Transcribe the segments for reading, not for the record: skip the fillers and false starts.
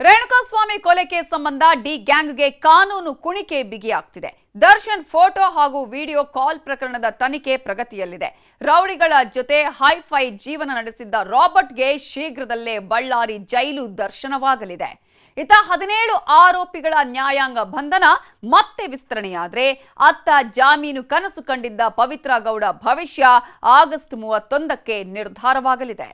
ರೇಣುಕಾಸ್ವಾಮಿ ಕೊಲೆ ಕೇಸ್ ಸಂಬಂಧ ಡಿ ಗ್ಯಾಂಗ್ಗೆ ಕಾನೂನು ಕುಣಿಕೆ ಬಿಗಿಯಾಗ್ತಿದೆ. ದರ್ಶನ್ ಫೋಟೋ ಹಾಗೂ ವಿಡಿಯೋ ಕಾಲ್ ಪ್ರಕರಣದ ತನಿಖೆ ಪ್ರಗತಿಯಲ್ಲಿದೆ. ರೌಡಿಗಳ ಜೊತೆ ಹೈಫೈ ಜೀವನ ನಡೆಸಿದ್ದ ರಾಬರ್ಟ್ಗೆ ಶೀಘ್ರದಲ್ಲೇ ಬಳ್ಳಾರಿ ಜೈಲು ದರ್ಶನವಾಗಲಿದೆ. ಇತ್ತ 17 ಆರೋಪಿಗಳ ನ್ಯಾಯಾಂಗ ಬಂಧನ ಮತ್ತೆ ವಿಸ್ತರಣೆಯಾದ್ರೆ ಅತ್ತ ಜಾಮೀನು ಕನಸು ಕಂಡಿದ್ದ ಪವಿತ್ರ ಗೌಡ ಭವಿಷ್ಯ ಆಗಸ್ಟ್ 31ಕ್ಕೆ ನಿರ್ಧಾರವಾಗಲಿದೆ.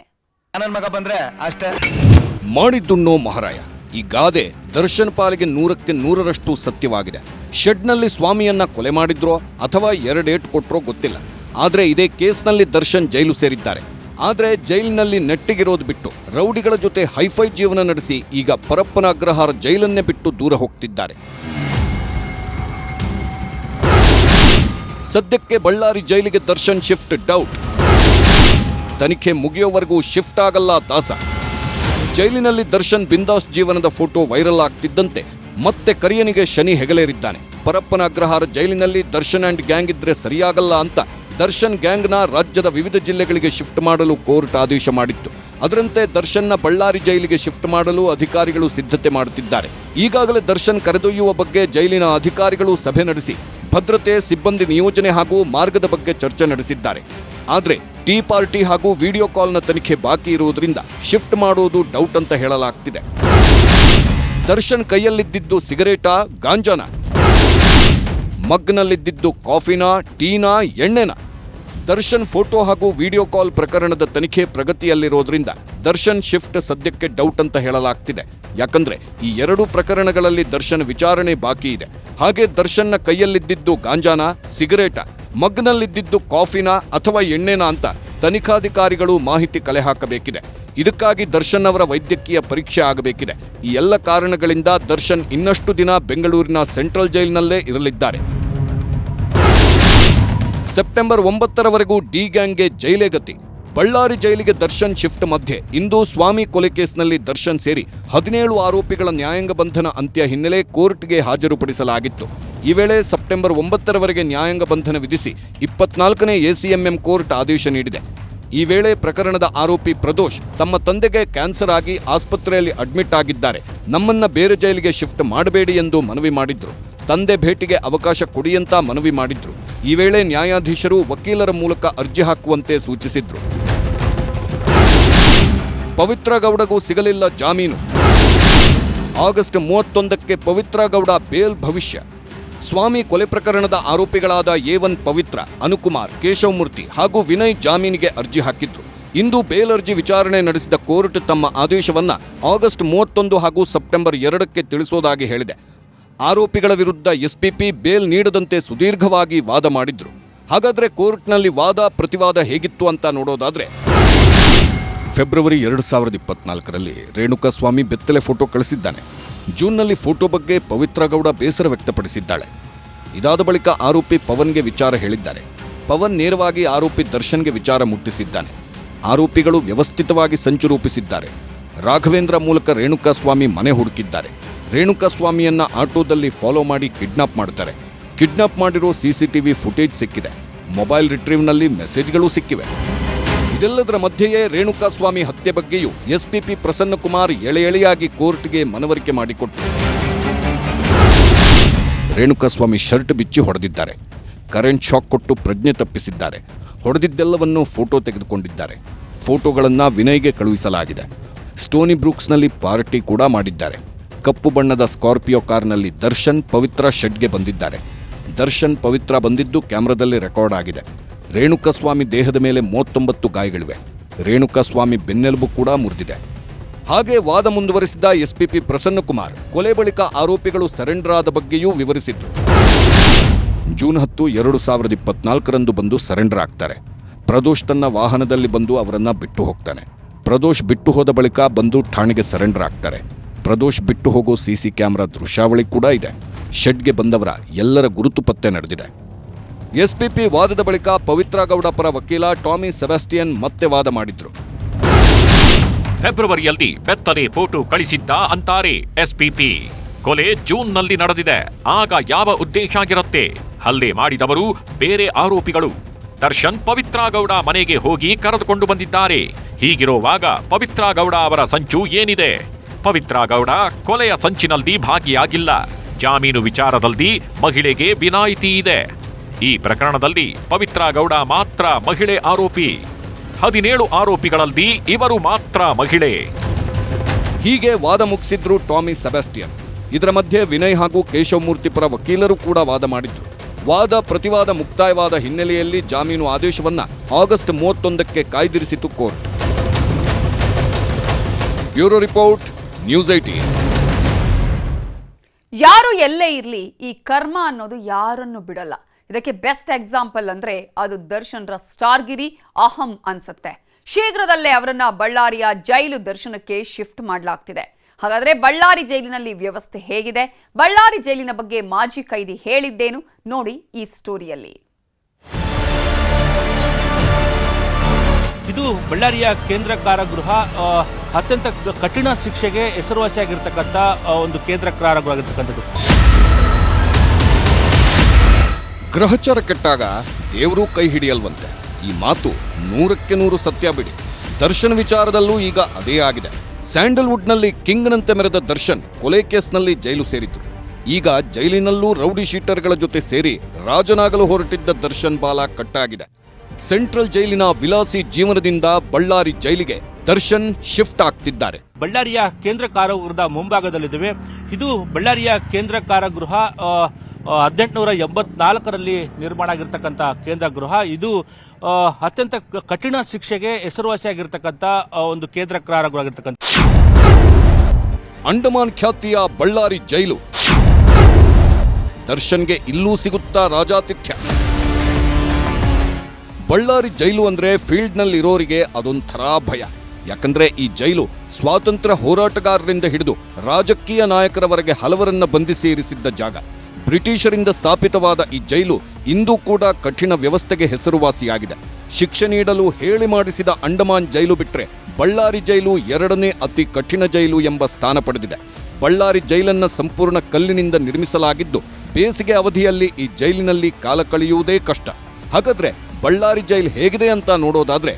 ಮಾಡಿದ್ದುಣ್ಣೋ ಮಹಾರಾಯ. ಈ ಗಾದೆ ದರ್ಶನ್ ಪಾಲಿಗೆ 100ಕ್ಕೆ 100ರಷ್ಟು ಸತ್ಯವಾಗಿದೆ. ಶೆಡ್ನಲ್ಲಿ ಸ್ವಾಮಿಯನ್ನ ಕೊಲೆ ಮಾಡಿದ್ರೋ ಅಥವಾ 2 ಏಟು ಕೊಟ್ರೋ ಗೊತ್ತಿಲ್ಲ. ಆದ್ರೆ ಇದೇ ಕೇಸ್ನಲ್ಲಿ ದರ್ಶನ್ ಜೈಲು ಸೇರಿದ್ದಾರೆ. ಆದ್ರೆ ಜೈಲಿನಲ್ಲಿ ನೆಟ್ಟಿಗಿರೋದು ಬಿಟ್ಟು ರೌಡಿಗಳ ಜೊತೆ ಹೈಫೈ ಜೀವನ ನಡೆಸಿ ಈಗ ಪರಪ್ಪನ ಅಗ್ರಹಾರ ಜೈಲನ್ನೇ ಬಿಟ್ಟು ದೂರ ಹೋಗ್ತಿದ್ದಾರೆ. ಸದ್ಯಕ್ಕೆ ಬಳ್ಳಾರಿ ಜೈಲಿಗೆ ದರ್ಶನ್ ಶಿಫ್ಟ್ ಡೌಟ್. ತನಿಖೆ ಮುಗಿಯೋವರೆಗೂ ಶಿಫ್ಟ್ ಆಗಲ್ಲ ದಾಸ. ಜೈಲಿನಲ್ಲಿ ದರ್ಶನ್ ಬಿಂದಾಸ್ ಜೀವನದ ಫೋಟೋ ವೈರಲ್ ಆಗ್ತಿದ್ದಂತೆ ಮತ್ತೆ ಕರಿಯನಿಗೆ ಶನಿ ಹೆಗಲೇರಿದ್ದಾನೆ. ಪರಪ್ಪನ ಅಗ್ರಹಾರ ಜೈಲಿನಲ್ಲಿ ದರ್ಶನ್ ಅಂಡ್ ಗ್ಯಾಂಗ್ ಇದ್ರೆ ಸರಿಯಾಗಲ್ಲ ಅಂತ ದರ್ಶನ್ ಗ್ಯಾಂಗ್ನ ರಾಜ್ಯದ ವಿವಿಧ ಜಿಲ್ಲೆಗಳಿಗೆ ಶಿಫ್ಟ್ ಮಾಡಲು ಕೋರ್ಟ್ ಆದೇಶ ಮಾಡಿತ್ತು. ಅದರಂತೆ ದರ್ಶನ್ನ ಬಳ್ಳಾರಿ ಜೈಲಿಗೆ ಶಿಫ್ಟ್ ಮಾಡಲು ಅಧಿಕಾರಿಗಳು ಸಿದ್ಧತೆ ಮಾಡುತ್ತಿದ್ದಾರೆ. ಈಗಾಗಲೇ ದರ್ಶನ್ ಕರೆದೊಯ್ಯುವ ಬಗ್ಗೆ ಜೈಲಿನ ಅಧಿಕಾರಿಗಳು ಸಭೆ ನಡೆಸಿ ಭದ್ರತೆ, ಸಿಬ್ಬಂದಿ ನಿಯೋಜನೆ ಹಾಗೂ ಮಾರ್ಗದ ಬಗ್ಗೆ ಚರ್ಚೆ ನಡೆಸಿದ್ದಾರೆ. ಆದರೆ ಟೀ ಪಾರ್ಟಿ ಹಾಗೂ ವಿಡಿಯೋ ಕಾಲ್ನ ತನಿಖೆ ಬಾಕಿ ಇರುವುದರಿಂದ ಶಿಫ್ಟ್ ಮಾಡೋದು ಡೌಟ್ ಅಂತ ಹೇಳಲಾಗ್ತಿದೆ. ದರ್ಶನ್ ಕೈಯಲ್ಲಿದ್ದಿದ್ದು ಸಿಗರೇಟಾ, ಗಾಂಜಾನ? ಮಗ್ನಲ್ಲಿದ್ದಿದ್ದು ಕಾಫಿನಾ, ಟೀನಾ, ಎಣ್ಣೆನಾ? ದರ್ಶನ್ ಫೋಟೋ ಹಾಗೂ ವಿಡಿಯೋ ಕಾಲ್ ಪ್ರಕರಣದ ತನಿಖೆ ಪ್ರಗತಿಯಲ್ಲಿರೋದ್ರಿಂದ ದರ್ಶನ್ ಶಿಫ್ಟ್ ಸದ್ಯಕ್ಕೆ ಡೌಟ್ ಅಂತ ಹೇಳಲಾಗ್ತಿದೆ. ಯಾಕಂದ್ರೆ ಈ 2 ಪ್ರಕರಣಗಳಲ್ಲಿ ದರ್ಶನ್ ವಿಚಾರಣೆ ಬಾಕಿ ಇದೆ. ಹಾಗೆ ದರ್ಶನ್ನ ಕೈಯಲ್ಲಿದ್ದಿದ್ದು ಗಾಂಜಾನ, ಸಿಗರೇಟ, ಮಗ್ನಲ್ಲಿದ್ದಿದ್ದು ಕಾಫಿನಾ ಅಥವಾ ಎಣ್ಣೆನಾ ಅಂತ ತನಿಖಾಧಿಕಾರಿಗಳು ಮಾಹಿತಿ ಕಲೆ ಹಾಕಬೇಕಿದೆ. ಇದಕ್ಕಾಗಿ ದರ್ಶನ್ ಅವರ ವೈದ್ಯಕೀಯ ಪರೀಕ್ಷೆ ಆಗಬೇಕಿದೆ. ಈ ಎಲ್ಲ ಕಾರಣಗಳಿಂದ ದರ್ಶನ್ ಇನ್ನಷ್ಟು ದಿನ ಬೆಂಗಳೂರಿನ ಸೆಂಟ್ರಲ್ ಜೈಲಿನಲ್ಲೇ ಇರಲಿದ್ದಾರೆ. ಸೆಪ್ಟೆಂಬರ್ 9ರವರೆಗೂ ಡಿ ಗ್ಯಾಂಗ್ಗೆ ಜೈಲೇ ಗತಿ. ಬಳ್ಳಾರಿ ಜೈಲಿಗೆ ದರ್ಶನ್ ಶಿಫ್ಟ್ ಮಧ್ಯೆ ಇಂದು ಸ್ವಾಮಿ ಕೊಲೆ ಕೇಸ್ನಲ್ಲಿ ದರ್ಶನ್ ಸೇರಿ 17 ಆರೋಪಿಗಳ ನ್ಯಾಯಾಂಗ ಬಂಧನ ಅಂತ್ಯ ಹಿನ್ನೆಲೆ ಕೋರ್ಟ್ಗೆ ಹಾಜರುಪಡಿಸಲಾಗಿತ್ತು. ಈ ವೇಳೆ ಸೆಪ್ಟೆಂಬರ್ 9ರವರೆಗೆ ನ್ಯಾಯಾಂಗ ಬಂಧನ ವಿಧಿಸಿ 24ನೇ ಎಸಿಎಂಎಂ ಕೋರ್ಟ್ ಆದೇಶ ನೀಡಿದೆ. ಈ ವೇಳೆ ಪ್ರಕರಣದ ಆರೋಪಿ ಪ್ರದೋಷ್ ತಮ್ಮ ತಂದೆಗೆ ಕ್ಯಾನ್ಸರ್ ಆಗಿ ಆಸ್ಪತ್ರೆಯಲ್ಲಿ ಅಡ್ಮಿಟ್ ಆಗಿದ್ದಾರೆ, ನಮ್ಮನ್ನ ಬೇರೆ ಜೈಲಿಗೆ ಶಿಫ್ಟ್ ಮಾಡಬೇಡಿ ಎಂದು ಮನವಿ ಮಾಡಿದ್ರು. ತಂದೆ ಭೇಟಿಗೆ ಅವಕಾಶ ಕೊಡಿಯಂತ ಮನವಿ ಮಾಡಿದ್ರು. ಈ ವೇಳೆ ನ್ಯಾಯಾಧೀಶರು ವಕೀಲರ ಮೂಲಕ ಅರ್ಜಿ ಹಾಕುವಂತೆ ಸೂಚಿಸಿದ್ರು. ಪವಿತ್ರ ಗೌಡಗೂ ಸಿಗಲಿಲ್ಲ ಜಾಮೀನು. ಆಗಸ್ಟ್ 31ಕ್ಕೆ ಪವಿತ್ರ ಗೌಡ ಬೇಲ್ ಭವಿಷ್ಯ. ಸ್ವಾಮಿ ಕೊಲೆ ಪ್ರಕರಣದ ಆರೋಪಿಗಳಾದ A1 ಪವಿತ್ರ, ಅನುಕುಮಾರ್, ಕೇಶವಮೂರ್ತಿ ಹಾಗೂ ವಿನಯ್ ಜಾಮೀನಿಗೆ ಅರ್ಜಿ ಹಾಕಿದ್ರು. ಇಂದು ಬೇಲ್ ಅರ್ಜಿ ವಿಚಾರಣೆ ನಡೆಸಿದ ಕೋರ್ಟ್ ತಮ್ಮ ಆದೇಶವನ್ನ ಆಗಸ್ಟ್ 31 ಹಾಗೂ ಸೆಪ್ಟೆಂಬರ್ 2ಕ್ಕೆ ತಿಳಿಸೋದಾಗಿ ಹೇಳಿದೆ. ಆರೋಪಿಗಳ ವಿರುದ್ಧ ಎಸ್ಪಿಪಿ ಬೇಲ್ ನೀಡದಂತೆ ಸುದೀರ್ಘವಾಗಿ ವಾದ ಮಾಡಿದ್ರು. ಹಾಗಾದ್ರೆ ಕೋರ್ಟ್ನಲ್ಲಿ ವಾದ ಪ್ರತಿವಾದ ಹೇಗಿತ್ತು ಅಂತ ನೋಡೋದಾದ್ರೆ, ಫೆಬ್ರವರಿ 2024ರಲ್ಲಿ ರೇಣುಕಾಸ್ವಾಮಿ ಬೆತ್ತಲೆ ಫೋಟೋ ಕಳಿಸಿದ್ದಾನೆ. ಜೂನ್ನಲ್ಲಿ ಫೋಟೋ ಬಗ್ಗೆ ಪವಿತ್ರ ಗೌಡ ಬೇಸರ ವ್ಯಕ್ತಪಡಿಸಿದ್ದಾಳೆ. ಇದಾದ ಬಳಿಕ ಆರೋಪಿ ಪವನ್ಗೆ ವಿಚಾರ ಹೇಳಿದ್ದಾರೆ. ಪವನ್ ನೇರವಾಗಿ ಆರೋಪಿ ದರ್ಶನ್ಗೆ ವಿಚಾರ ಮುಟ್ಟಿಸಿದ್ದಾನೆ. ಆರೋಪಿಗಳು ವ್ಯವಸ್ಥಿತವಾಗಿ ಸಂಚು ರೂಪಿಸಿದ್ದಾರೆ. ರಾಘವೇಂದ್ರ ಮೂಲಕ ರೇಣುಕಾಸ್ವಾಮಿ ಮನೆ ಹುಡುಕಿದ್ದಾರೆ. ರೇಣುಕಾಸ್ವಾಮಿಯನ್ನ ಆಟೋದಲ್ಲಿ ಫಾಲೋ ಮಾಡಿ ಕಿಡ್ನಾಪ್ ಮಾಡ್ತಾರೆ. ಕಿಡ್ನಾಪ್ ಮಾಡಿರೋ ಸಿಸಿಟಿವಿ ಫುಟೇಜ್ ಸಿಕ್ಕಿದೆ. ಮೊಬೈಲ್ ರಿಟ್ರೀವ್ನಲ್ಲಿ ಮೆಸೇಜ್ಗಳು ಸಿಕ್ಕಿವೆ. ಇದೆಲ್ಲದರ ಮಧ್ಯೆಯೇ ರೇಣುಕಾಸ್ವಾಮಿ ಹತ್ಯೆ ಬಗ್ಗೆಯೂ ಎಸ್ಪಿಪಿ ಪ್ರಸನ್ನಕುಮಾರ್ ಎಳೆಯಾಗಿ ಕೋರ್ಟ್ಗೆ ಮನವರಿಕೆ ಮಾಡಿಕೊಟ್ಟರು. ರೇಣುಕಾಸ್ವಾಮಿ ಶರ್ಟ್ ಬಿಚ್ಚಿ ಹೊಡೆದಿದ್ದಾರೆ, ಕರೆಂಟ್ ಶಾಕ್ ಕೊಟ್ಟು ಪ್ರಜ್ಞೆ ತಪ್ಪಿಸಿದ್ದಾರೆ. ಹೊಡೆದಿದ್ದೆಲ್ಲವನ್ನೂ ಫೋಟೋ ತೆಗೆದುಕೊಂಡಿದ್ದಾರೆ. ಫೋಟೋಗಳನ್ನು ವಿನಯ್ಗೆ ಕಳುಹಿಸಲಾಗಿದೆ. ಸ್ಟೋನಿ ಬ್ರೂಕ್ಸ್ನಲ್ಲಿ ಪಾರ್ಟಿ ಕೂಡ ಮಾಡಿದ್ದಾರೆ. ಕಪ್ಪು ಬಣ್ಣದ ಸ್ಕಾರ್ಪಿಯೋ ಕಾರ್ನಲ್ಲಿ ದರ್ಶನ್, ಪವಿತ್ರ ಶೆಡ್ಗೆ ಬಂದಿದ್ದಾರೆ. ದರ್ಶನ್, ಪವಿತ್ರ ಬಂದಿದ್ದು ಕ್ಯಾಮ್ರಾದಲ್ಲಿ ರೆಕಾರ್ಡ್ ಆಗಿದೆ. ರೇಣುಕಾಸ್ವಾಮಿ ದೇಹದ ಮೇಲೆ 39 ಗಾಯಗಳಿವೆ. ರೇಣುಕಾಸ್ವಾಮಿ ಬೆನ್ನೆಲುಬು ಕೂಡ ಮುರಿದಿದೆ. ಹಾಗೆ ವಾದ ಮುಂದುವರಿಸಿದ ಎಸ್ಪಿಪಿ ಪ್ರಸನ್ನಕುಮಾರ್ ಕೊಲೆ ಬಳಿಕ ಆರೋಪಿಗಳು ಸರೆಂಡರ್ ಆದ ಬಗ್ಗೆಯೂ ವಿವರಿಸಿದ್ರು. ಜೂನ್ 10, 2024ರಂದು ಬಂದು ಸರೆಂಡರ್ ಆಗ್ತಾರೆ. ಪ್ರದೋಷ್ ತನ್ನ ವಾಹನದಲ್ಲಿ ಬಂದು ಅವರನ್ನ ಬಿಟ್ಟು ಹೋಗ್ತಾನೆ. ಪ್ರದೋಷ್ ಬಿಟ್ಟು ಹೋದ ಬಳಿಕ ಬಂದು ಠಾಣೆಗೆ ಸರೆಂಡರ್ ಆಗ್ತಾರೆ. ಪ್ರದೋಷ್ ಬಿಟ್ಟು ಹೋಗೋ ಸಿಸಿ ಕ್ಯಾಮೆರಾ ದೃಶ್ಯಾವಳಿ ಕೂಡ ಇದೆ. ಶೆಡ್ಗೆ ಬಂದವರ ಎಲ್ಲರ ಗುರುತು ಪತ್ತೆ ನಡೆದಿದೆ. ಎಸ್ಪಿಪಿ ವಾದದ ಬಳಿಕ ಪವಿತ್ರ ಗೌಡ ಪರ ವಕೀಲ ಟಾಮಿ ಸೆಬಾಸ್ಟಿಯನ್ ಮತ್ತೆ ವಾದ ಮಾಡಿದ್ರು. ಫೆಬ್ರವರಿಯಲ್ಲಿ ಬೆತ್ತಲೆ ಫೋಟೋ ಕಳಿಸಿದ್ದ ಅಂತಾರೆ ಎಸ್ಪಿಪಿ. ಕೊಲೆ ಜೂನ್ನಲ್ಲಿ ನಡೆದಿದೆ. ಆಗ ಯಾವ ಉದ್ದೇಶ ಆಗಿರುತ್ತೆ? ಹಲ್ಲೆ ಮಾಡಿದವರು ಬೇರೆ ಆರೋಪಿಗಳು. ದರ್ಶನ್ ಪವಿತ್ರ ಗೌಡ ಮನೆಗೆ ಹೋಗಿ ಕರೆದುಕೊಂಡು ಬಂದಿದ್ದಾರೆ. ಹೀಗಿರುವಾಗ ಪವಿತ್ರ ಗೌಡ ಅವರ ಸಂಚು ಏನಿದೆ? ಪವಿತ್ರ ಗೌಡ ಕೊಲೆಯ ಸಂಚಿನಲ್ಲಿ ಭಾಗಿಯಾಗಿಲ್ಲ. ಜಾಮೀನು ವಿಚಾರದಲ್ಲಿ ಮಹಿಳೆಗೆ ವಿನಾಯಿತಿ ಇದೆ. ಈ ಪ್ರಕರಣದಲ್ಲಿ ಪವಿತ್ರ ಗೌಡ ಮಾತ್ರ ಮಹಿಳೆ ಆರೋಪಿ. 17 ಆರೋಪಿಗಳಲ್ಲಿ ಇವರು ಮಾತ್ರ ಮಹಿಳೆ. ಹೀಗೆ ವಾದ ಮುಗಿಸಿದ್ರು ಟಾಮಿ ಸೆಬಾಸ್ಟಿಯನ್. ಇದರ ಮಧ್ಯೆ ವಿನಯ್ ಹಾಗೂ ಕೇಶವಮೂರ್ತಿ ಪರ ವಕೀಲರು ಕೂಡ ವಾದ ಮಾಡಿದ್ರು. ವಾದ ಪ್ರತಿವಾದ ಮುಕ್ತಾಯವಾದ ಹಿನ್ನೆಲೆಯಲ್ಲಿ ಜಾಮೀನು ಆದೇಶವನ್ನ ಆಗಸ್ಟ್ 31ಕ್ಕೆ ಕಾಯ್ದಿರಿಸಿತು ಕೋರ್ಟ್. Bureau report, news 18. ಯಾರು ಎಲ್ಲೇ ಇರಲಿ ಈ ಕರ್ಮ ಅನ್ನೋದು ಯಾರನ್ನು ಬಿಡಲ್ಲ. ಇದಕ್ಕೆ ಬೆಸ್ಟ್ ಎಕ್ಸಾಂಪಲ್ ಅಂದ್ರೆ ಅದು ದರ್ಶನ್ರ ಸ್ಟಾರ್ಗಿರಿ, ಅಹಂ ಅನ್ಸುತ್ತೆ. ಶೀಘ್ರದಲ್ಲೇ ಅವರನ್ನ ಬಳ್ಳಾರಿಯ ಜೈಲು ದರ್ಶನಕ್ಕೆ ಶಿಫ್ಟ್ ಮಾಡಲಾಗ್ತಿದೆ. ಹಾಗಾದ್ರೆ ಬಳ್ಳಾರಿ ಜೈಲಿನಲ್ಲಿ ವ್ಯವಸ್ಥೆ ಹೇಗಿದೆ? ಬಳ್ಳಾರಿ ಜೈಲಿನ ಬಗ್ಗೆ ಮಾಜಿ ಕೈದಿ ಹೇಳಿದ್ದೇನು ನೋಡಿ ಈ ಸ್ಟೋರಿಯಲ್ಲಿ. ಇದು ಬಳ್ಳಾರಿಯ ಕೇಂದ್ರ ಕಾರಾಗೃಹ. ಅತ್ಯಂತ ಕಠಿಣ ಶಿಕ್ಷೆಗೆ ಹೆಸರುವಾಸಿಯಾಗಿರ್ತಕ್ಕಂಥ ಒಂದು ಕೇಂದ್ರ ಕಾರಾಗೃಹ ಆಗಿರ್ತಕ್ಕಂಥದ್ದು. ಗ್ರಹಚಾರ ಕೆಟ್ಟಾಗ ದೇವರು ಕೈ ಹಿಡಿಯಲ್ವಂತೆ. ಈ ಮಾತು 100ಕ್ಕೆ 100 ಸತ್ಯ ಬಿಡಿ. ದರ್ಶನ್ ವಿಚಾರದಲ್ಲೂ ಈಗ ಅದೇ ಆಗಿದೆ. ಸ್ಯಾಂಡಲ್ವುಡ್ನಲ್ಲಿ ಕಿಂಗ್ನಂತೆ ಮೆರೆದ ದರ್ಶನ್ ಕೊಲೆ ಕೇಸ್ನಲ್ಲಿ ಜೈಲು ಸೇರಿದ್ರು. ಈಗ ಜೈಲಿನಲ್ಲೂ ರೌಡಿ ಶೀಟರ್ಗಳ ಜೊತೆ ಸೇರಿ ರಾಜನಾಗಲು ಹೊರಟಿದ್ದ ದರ್ಶನ್ ಬಾಲ ಕಟ್ಟಾಗಿದೆ. ಸೆಂಟ್ರಲ್ ಜೈಲಿನ ವಿಲಾಸಿ ಜೀವನದಿಂದ ಬಳ್ಳಾರಿ ಜೈಲಿಗೆ ದರ್ಶನ್ ಶಿಫ್ಟ್ ಆಗ್ತಿದ್ದಾರೆ. ಬಳ್ಳಾರಿಯ ಕೇಂದ್ರ ಕಾರಾಗೃಹದ ಮುಂಭಾಗದಲ್ಲಿದ್ದೇವೆ. ಇದು ಬಳ್ಳಾರಿಯ ಕೇಂದ್ರ ಕಾರಾಗೃಹ 1884ರಲ್ಲಿ ನಿರ್ಮಾಣ ಆಗಿರ್ತಕ್ಕಂಥ ಕೇಂದ್ರ ಗೃಹ. ಇದು ಅತ್ಯಂತ ಕಠಿಣ ಶಿಕ್ಷೆಗೆ ಹೆಸರುವಾಸಿಯಾಗಿರ್ತಕ್ಕಂಥ ಒಂದು ಕೇಂದ್ರ ಕಾರಾಗೃಹ ಆಗಿರ್ತಕ್ಕಂಥ. ಅಂಡಮಾನ್ ಖ್ಯಾತಿಯ ಬಳ್ಳಾರಿ ಜೈಲು. ದರ್ಶನ್ಗೆ ಇಲ್ಲೂ ಸಿಗುತ್ತಾ ರಾಜಾತಿಥ್ಯ. ಬಳ್ಳಾರಿ ಜೈಲು ಅಂದ್ರೆ ಫೀಲ್ಡ್ನಲ್ಲಿರೋರಿಗೆ ಅದೊಂಥರ ಭಯ. ಯಾಕಂದ್ರೆ ಈ ಜೈಲು ಸ್ವಾತಂತ್ರ್ಯ ಹೋರಾಟಗಾರರಿಂದ ಹಿಡಿದು ರಾಜಕೀಯ ನಾಯಕರವರೆಗೆ ಹಲವರನ್ನ ಬಂಧಿಸಿ ಇರಿಸಿದ್ದ ಜಾಗ. ಬ್ರಿಟಿಷರಿಂದ ಸ್ಥಾಪಿತವಾದ ಈ ಜೈಲು ಇಂದೂ ಕೂಡ ಕಠಿಣ ವ್ಯವಸ್ಥೆಗೆ ಹೆಸರುವಾಸಿಯಾಗಿದೆ. ಶಿಕ್ಷೆ ನೀಡಲು ಹೇಳಿ ಮಾಡಿಸಿದ ಅಂಡಮಾನ್ ಜೈಲು ಬಿಟ್ರೆ ಬಳ್ಳಾರಿ ಜೈಲು 2ನೇ ಅತಿ ಕಠಿಣ ಜೈಲು ಎಂಬ ಸ್ಥಾನ ಪಡೆದಿದೆ. ಬಳ್ಳಾರಿ ಜೈಲನ್ನ ಸಂಪೂರ್ಣ ಕಲ್ಲಿನಿಂದ ನಿರ್ಮಿಸಲಾಗಿದ್ದು ಬೇಸಿಗೆ ಅವಧಿಯಲ್ಲಿ ಈ ಜೈಲಿನಲ್ಲಿ ಕಾಲ ಕಳೆಯುವುದೇ ಕಷ್ಟ. ಹಾಗಾದ್ರೆ ಬಳ್ಳಾರಿ ಜೈಲ್ ಹೇಗಿದೆ ಅಂತ ನೋಡೋದಾದ್ರೆ,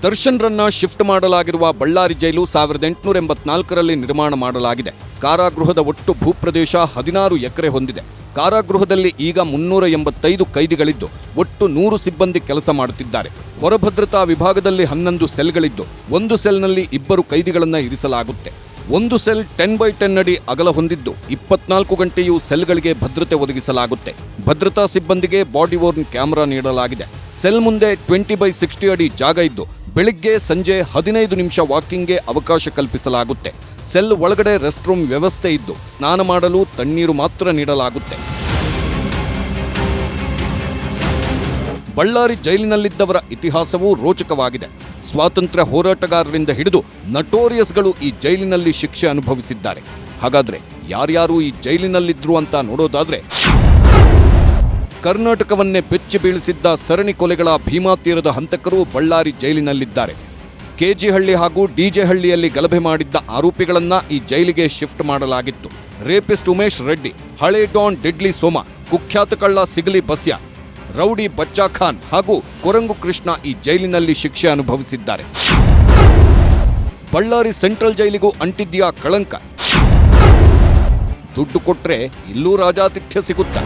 ದರ್ಶನ್ರನ್ನ ಶಿಫ್ಟ್ ಮಾಡಲಾಗಿರುವ ಬಳ್ಳಾರಿ ಜೈಲು 1884ರಲ್ಲಿ ನಿರ್ಮಾಣ ಮಾಡಲಾಗಿದೆ. ಕಾರಾಗೃಹದ ಒಟ್ಟು ಭೂಪ್ರದೇಶ 16 ಎಕರೆ ಹೊಂದಿದೆ. ಕಾರಾಗೃಹದಲ್ಲಿ ಈಗ 385 ಕೈದಿಗಳಿದ್ದು ಒಟ್ಟು 100 ಸಿಬ್ಬಂದಿ ಕೆಲಸ ಮಾಡುತ್ತಿದ್ದಾರೆ. ಹೊರಭದ್ರತಾ ವಿಭಾಗದಲ್ಲಿ 11 ಸೆಲ್ಗಳಿದ್ದು ಒಂದು ಸೆಲ್ನಲ್ಲಿ 2 ಕೈದಿಗಳನ್ನ ಇರಿಸಲಾಗುತ್ತೆ. ಒಂದು ಸೆಲ್ 10x10 ಅಡಿ ಅಗಲ ಹೊಂದಿದ್ದು 24 ಗಂಟೆಯೂ ಸೆಲ್ಗಳಿಗೆ ಭದ್ರತೆ ಒದಗಿಸಲಾಗುತ್ತೆ. ಭದ್ರತಾ ಸಿಬ್ಬಂದಿಗೆ ಬಾಡಿ ವೋರ್ನ್ ಕ್ಯಾಮೆರಾ ನೀಡಲಾಗಿದೆ. ಸೆಲ್ ಮುಂದೆ 20x60 ಅಡಿ ಜಾಗ ಇದ್ದು ಬೆಳಿಗ್ಗೆ ಸಂಜೆ 15 ನಿಮಿಷ ವಾಕಿಂಗ್ಗೆ ಅವಕಾಶ ಕಲ್ಪಿಸಲಾಗುತ್ತೆ. ಸೆಲ್ ಒಳಗಡೆ ರೆಸ್ಟ್ ರೂಮ್ ವ್ಯವಸ್ಥೆ ಇದ್ದು ಸ್ನಾನ ಮಾಡಲು ತಣ್ಣೀರು ಮಾತ್ರ ನೀಡಲಾಗುತ್ತೆ. ಬಳ್ಳಾರಿ ಜೈಲಿನಲ್ಲಿದ್ದವರ ಇತಿಹಾಸವೂ ರೋಚಕವಾಗಿದೆ. ಸ್ವಾತಂತ್ರ್ಯ ಹೋರಾಟಗಾರರಿಂದ ಹಿಡಿದು ನಟೋರಿಯಸ್ಗಳು ಈ ಜೈಲಿನಲ್ಲಿ ಶಿಕ್ಷೆ ಅನುಭವಿಸಿದ್ದಾರೆ. ಹಾಗಾದ್ರೆ ಯಾರ್ಯಾರು ಈ ಜೈಲಿನಲ್ಲಿದ್ರು ಅಂತ ನೋಡೋದಾದ್ರೆ, ಕರ್ನಾಟಕವನ್ನೇ ಬೆಚ್ಚಿ ಬೀಳಿಸಿದ್ದ ಸರಣಿ ಕೊಲೆಗಳ ಭೀಮಾ ತೀರದ ಹಂತಕರು ಬಳ್ಳಾರಿ ಜೈಲಿನಲ್ಲಿದ್ದಾರೆ. ಕೆಜಿಹಳ್ಳಿ ಹಾಗೂ ಡಿಜೆಹಳ್ಳಿಯಲ್ಲಿ ಗಲಭೆ ಮಾಡಿದ್ದ ಆರೋಪಿಗಳನ್ನ ಈ ಜೈಲಿಗೆ ಶಿಫ್ಟ್ ಮಾಡಲಾಗಿತ್ತು. ರೇಪಿಸ್ಟ್ ಉಮೇಶ್ ರೆಡ್ಡಿ, ಹಳೆ ಡಾನ್ ಡೆಡ್ಲಿ ಸೋಮ, ಕುಖ್ಯಾತ ಕಳ್ಳ ಸಿಗಲಿ ಬಸ್ಯ, ರೌಡಿ ಬಚ್ಚಾ ಖಾನ್ ಹಾಗೂ ಕೊರಂಗು ಕೃಷ್ಣ ಈ ಜೈಲಿನಲ್ಲಿ ಶಿಕ್ಷೆ ಅನುಭವಿಸಿದ್ದಾರೆ. ಬಳ್ಳಾರಿ ಸೆಂಟ್ರಲ್ ಜೈಲಿಗೂ ಅಂಟಿದ್ಯಾ ಕಳಂಕ. ದುಡ್ಡು ಕೊಟ್ರೆ ಇಲ್ಲೂ ರಾಜಾತಿಥ್ಯ ಸಿಗುತ್ತ.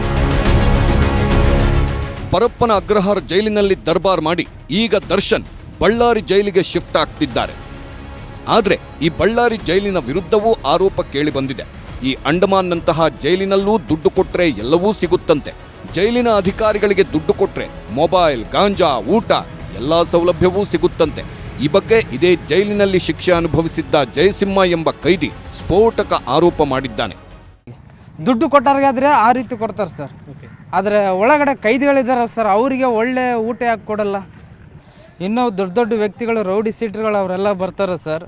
ಪರಪ್ಪನ ಅಗ್ರಹಾರ ಜೈಲಿನಲ್ಲಿ ದರ್ಬಾರ್ ಮಾಡಿ ಈಗ ದರ್ಶನ್ ಬಳ್ಳಾರಿ ಜೈಲಿಗೆ ಶಿಫ್ಟ್ ಆಗ್ತಿದ್ದಾರೆ. ಆದ್ರೆ ಈ ಬಳ್ಳಾರಿ ಜೈಲಿನ ವಿರುದ್ಧವೂ ಆರೋಪ ಕೇಳಿ ಬಂದಿದೆ. ಈ ಅಂಡಮಾನ್ನಂತಹ ಜೈಲಿನಲ್ಲೂ ದುಡ್ಡು ಕೊಟ್ರೆ ಎಲ್ಲವೂ ಸಿಗುತ್ತಂತೆ. ಜೈಲಿನ ಅಧಿಕಾರಿಗಳಿಗೆ ದುಡ್ಡು ಕೊಟ್ರೆ ಮೊಬೈಲ್, ಗಾಂಜಾ, ಊಟ ಎಲ್ಲಾ ಸೌಲಭ್ಯವೂ ಸಿಗುತ್ತಂತೆ. ಈ ಬಗ್ಗೆ ಇದೇ ಜೈಲಿನಲ್ಲಿ ಶಿಕ್ಷೆ ಅನುಭವಿಸಿದ್ದ ಜಯಸಿಂಹ ಎಂಬ ಕೈದಿ ಸ್ಫೋಟಕ ಆರೋಪ ಮಾಡಿದ್ದಾನೆ. ದುಡ್ಡು ಕೊಟ್ಟಾರ್ಗಾದ್ರೆ ಆ ರೀತಿ ಕೊಡ್ತಾರೆ ಸರ್. ಆದರೆ ಒಳಗಡೆ ಕೈದಿಗಳಿದ್ದಾರೆ ಸರ್, ಅವರಿಗೆ ಒಳ್ಳೆ ಊಟ ಯಾಕೆ ಕೊಡಲ್ಲ? ಇನ್ನೂ ದೊಡ್ಡ ದೊಡ್ಡ ವ್ಯಕ್ತಿಗಳು, ರೌಡಿ ಸೀಟ್ರುಗಳು ಅವರೆಲ್ಲ ಬರ್ತಾರೆ ಸರ್.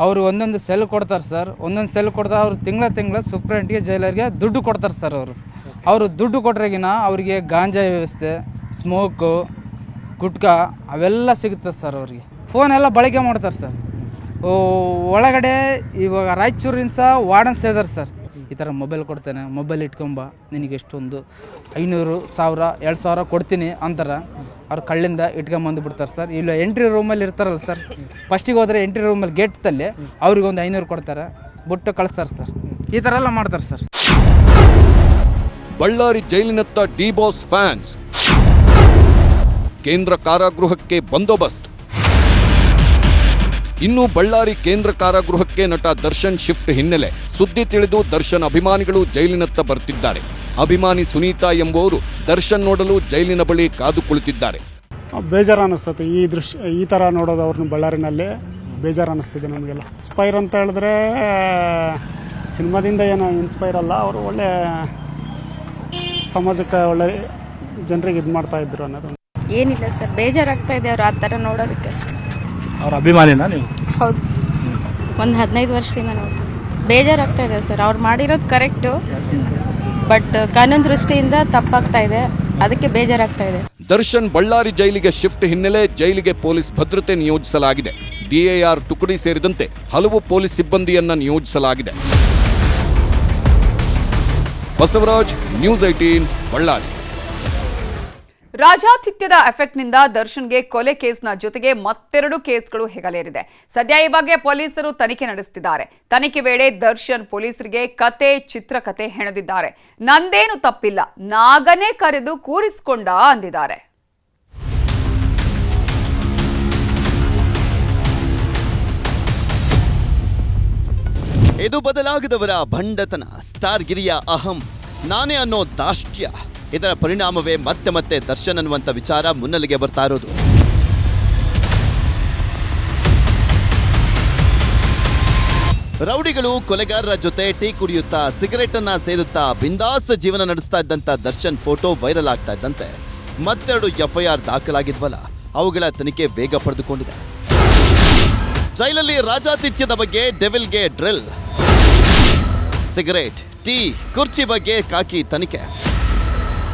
ಅವರು ಒಂದೊಂದು ಸೆಲ್ ಕೊಡ್ತಾರೆ ಸರ್. ಒಂದೊಂದು ಸೆಲ್ ಕೊಡ್ತಾರೆ. ಅವರು ತಿಂಗಳ ಸೂಪ್ರೆಂಟ್ಗೆ, ಜೈಲರ್ಗೆ ದುಡ್ಡು ಕೊಡ್ತಾರೆ ಸರ್. ಅವರು ದುಡ್ಡು ಕೊಟ್ರೆಗಿನ ಅವರಿಗೆ ಗಾಂಜಾ ವ್ಯವಸ್ಥೆ, ಸ್ಮೋಕು, ಗುಟ್ಕಾ ಅವೆಲ್ಲ ಸಿಗುತ್ತೆ ಸರ್. ಅವರಿಗೆ ಫೋನ್ ಎಲ್ಲ ಬಳಕೆ ಮಾಡ್ತಾರೆ ಸರ್. ಒಳಗಡೆ ಇವಾಗ ರಾಯಚೂರಿನ ಸಹ ವಾರ್ಡನ್ಸ್ ಇದ್ದಾರೆ ಸರ್. ಈ ಥರ ಮೊಬೈಲ್ ಕೊಡ್ತೇನೆ, ಮೊಬೈಲ್ ಇಟ್ಕೊಂಬ, ನಿನಗೆ ಎಷ್ಟೊಂದು 500, 1000, 2000 ಕೊಡ್ತೀನಿ ಅಂತಾರೆ. ಅವ್ರು ಕಳ್ಳಿಂದ ಇಟ್ಕೊಂಬಂದು ಬಿಡ್ತಾರೆ ಸರ್. ಇಲ್ಲ ಎಂಟ್ರಿ ರೂಮಲ್ಲಿ ಇರ್ತಾರಲ್ಲ ಸರ್, ಫಸ್ಟಿಗೆ ಹೋದರೆ ಎಂಟ್ರಿ ರೂಮಲ್ಲಿ ಗೇಟಲ್ಲಿ ಅವ್ರಿಗೆ ಒಂದು 500 ಕೊಡ್ತಾರೆ, ಬಿಟ್ಟು ಕಳಿಸ್ತಾರೆ ಸರ್. ಈ ಥರ ಎಲ್ಲ ಮಾಡ್ತಾರೆ ಸರ್. ಬಳ್ಳಾರಿ ಜೈಲಿನತ್ತ ಡಿ ಬಾಸ್ ಫ್ಯಾನ್ಸ್, ಕೇಂದ್ರ ಕಾರಾಗೃಹಕ್ಕೆ ಬಂದೋಬಸ್ತ್. ಇನ್ನು ಬಳ್ಳಾರಿ ಕೇಂದ್ರ ಕಾರಾಗೃಹಕ್ಕೆ ನಟ ದರ್ಶನ್ ಶಿಫ್ಟ್ ಹಿನ್ನೆಲೆ ಸುದ್ದಿ ತಿಳಿದು ದರ್ಶನ್ ಅಭಿಮಾನಿಗಳು ಜೈಲಿನತ್ತ ಬರ್ತಿದ್ದಾರೆ. ಅಭಿಮಾನಿ ಸುನೀತಾ ಎಂಬುವರು ದರ್ಶನ್ ನೋಡಲು ಜೈಲಿನ ಬಳಿ ಕಾದು ಕುಳಿತಿದ್ದಾರೆ. ಬೇಜಾರು ಅನ್ನಿಸ್ತದೆ ಈ ಥರ ನೋಡೋದು ಅವ್ರನ್ನ ಬಳ್ಳಾರಿನಲ್ಲಿ ಬೇಜಾರು ಅನ್ನಿಸ್ತಿದೆ ನಮಗೆಲ್ಲ. ಇನ್ಸ್ಪೈರ್ ಅಂತ ಹೇಳಿದ್ರೆ ಸಿನಿಮಾದಿಂದ ಏನೋ ಇನ್ಸ್ಪೈರ್ ಅಲ್ಲ, ಅವರು ಒಳ್ಳೆ ಸಮಾಜಕ್ಕೆ ಒಳ್ಳೆ ಜನರಿಗೆ ಇದು ಮಾಡ್ತಾ ಇದ್ರು ಅನ್ನೋದು. ಏನಿಲ್ಲ ಸರ್, ಬೇಜಾರಾಗ್ತಾ ಇದೆ ಅವ್ರು ಆ ಥರ ನೋಡೋದಕ್ಕಷ್ಟೆ. ಅವ್ರ ಅಭಿಮಾನಿನ ನೀವು? ಹೌದು, ಒಂದು 15 ವರ್ಷದಿಂದ ನೋಡ್ತೀನಿ. ಬೇಜಾರಾಗ್ತಾ ಇದೆ ಸರ್, ಅವ್ರು ಮಾಡಿರೋದು ಕರೆಕ್ಟು, ಬಟ್ ಕಾನೂನು ದೃಷ್ಟಿಯಿಂದ ತಪ್ಪಾಗ್ತಾ ಇದೆ, ಅದಕ್ಕೆ ಬೇಜಾರಾಗ್ತಾ ಇದೆ. ದರ್ಶನ್ ಬಳ್ಳಾರಿ ಜೈಲಿಗೆ ಶಿಫ್ಟ್ ಹಿನ್ನೆಲೆ ಜೈಲಿಗೆ ಪೊಲೀಸ್ ಭದ್ರತೆ ನಿಯೋಜಿಸಲಾಗಿದೆ. ಡಿಎಆರ್ ತುಕಡಿ ಸೇರಿದಂತೆ ಹಲವು ಪೊಲೀಸ್ ಸಿಬ್ಬಂದಿಯನ್ನ ನಿಯೋಜಿಸಲಾಗಿದೆ. ಬಸವರಾಜ್, ನ್ಯೂಸ್ 18, ಬಳ್ಳಾರಿ. ರಾಜಾತಿಥ್ಯದ ಎಫೆಕ್ಟ್ನಿಂದ ದರ್ಶನ್ಗೆ ಕೊಲೆ ಕೇಸ್ನ ಜೊತೆಗೆ ಮತ್ತೆರಡು ಕೇಸ್ಗಳು ಹೆಗಲೇರಿದೆ. ಸದ್ಯ ಈ ಬಗ್ಗೆ ಪೊಲೀಸರು ತನಿಖೆ ನಡೆಸುತ್ತಿದ್ದಾರೆ. ತನಿಖೆ ವೇಳೆ ದರ್ಶನ್ ಪೊಲೀಸರಿಗೆ ಚಿತ್ರಕಥೆ ಹೆಣೆದಿದ್ದಾರೆ. ನಂದೇನು ತಪ್ಪಿಲ್ಲ, ನಾಗನೇ ಕರೆದು ಕೂರಿಸಿಕೊಂಡ ಅಂದಿದ್ದಾರೆ. ಇದು ಬದಲಾಗದವರ ಭಂಡತನ, ಸ್ಟಾರ್ ಗಿರಿಯ ಅಹಂ, ನಾನೇ ಅನ್ನೋ ದಾಷ್ಟ್ಯ. ಇದರ ಪರಿಣಾಮವೇ ಮತ್ತೆ ಮತ್ತೆ ದರ್ಶನ್ ಅನ್ನುವಂಥ ವಿಚಾರ ಮುನ್ನೆಲೆಗೆ ಬರ್ತಾ ಇರೋದು. ರೌಡಿಗಳು ಕೊಲೆಗಾರರ ಜೊತೆ ಟೀ ಕುಡಿಯುತ್ತಾ, ಸಿಗರೆಟ್ ಅನ್ನ ಸೇದುತ್ತಾ ಬಿಂದಾಸ್ ಜೀವನ ನಡೆಸ್ತಾ ಇದ್ದಂತ ದರ್ಶನ್ ಫೋಟೋ ವೈರಲ್ ಆಗ್ತಾ ಇದ್ದಂತೆ ಮತ್ತೆರಡು FIR ದಾಖಲಾಗಿದ್ವಲ್ಲ, ಅವುಗಳ ತನಿಖೆ ವೇಗ ಪಡೆದುಕೊಂಡಿದೆ. ಜೈಲಲ್ಲಿ ರಾಜಾತಿಥ್ಯದ ಬಗ್ಗೆ ಡೆವಿಲ್ಗೆ ಡ್ರಿಲ್, ಸಿಗರೇಟ್, ಟೀ, ಕುರ್ಚಿ ಬಗ್ಗೆ ಖಾಕಿ ತನಿಖೆ.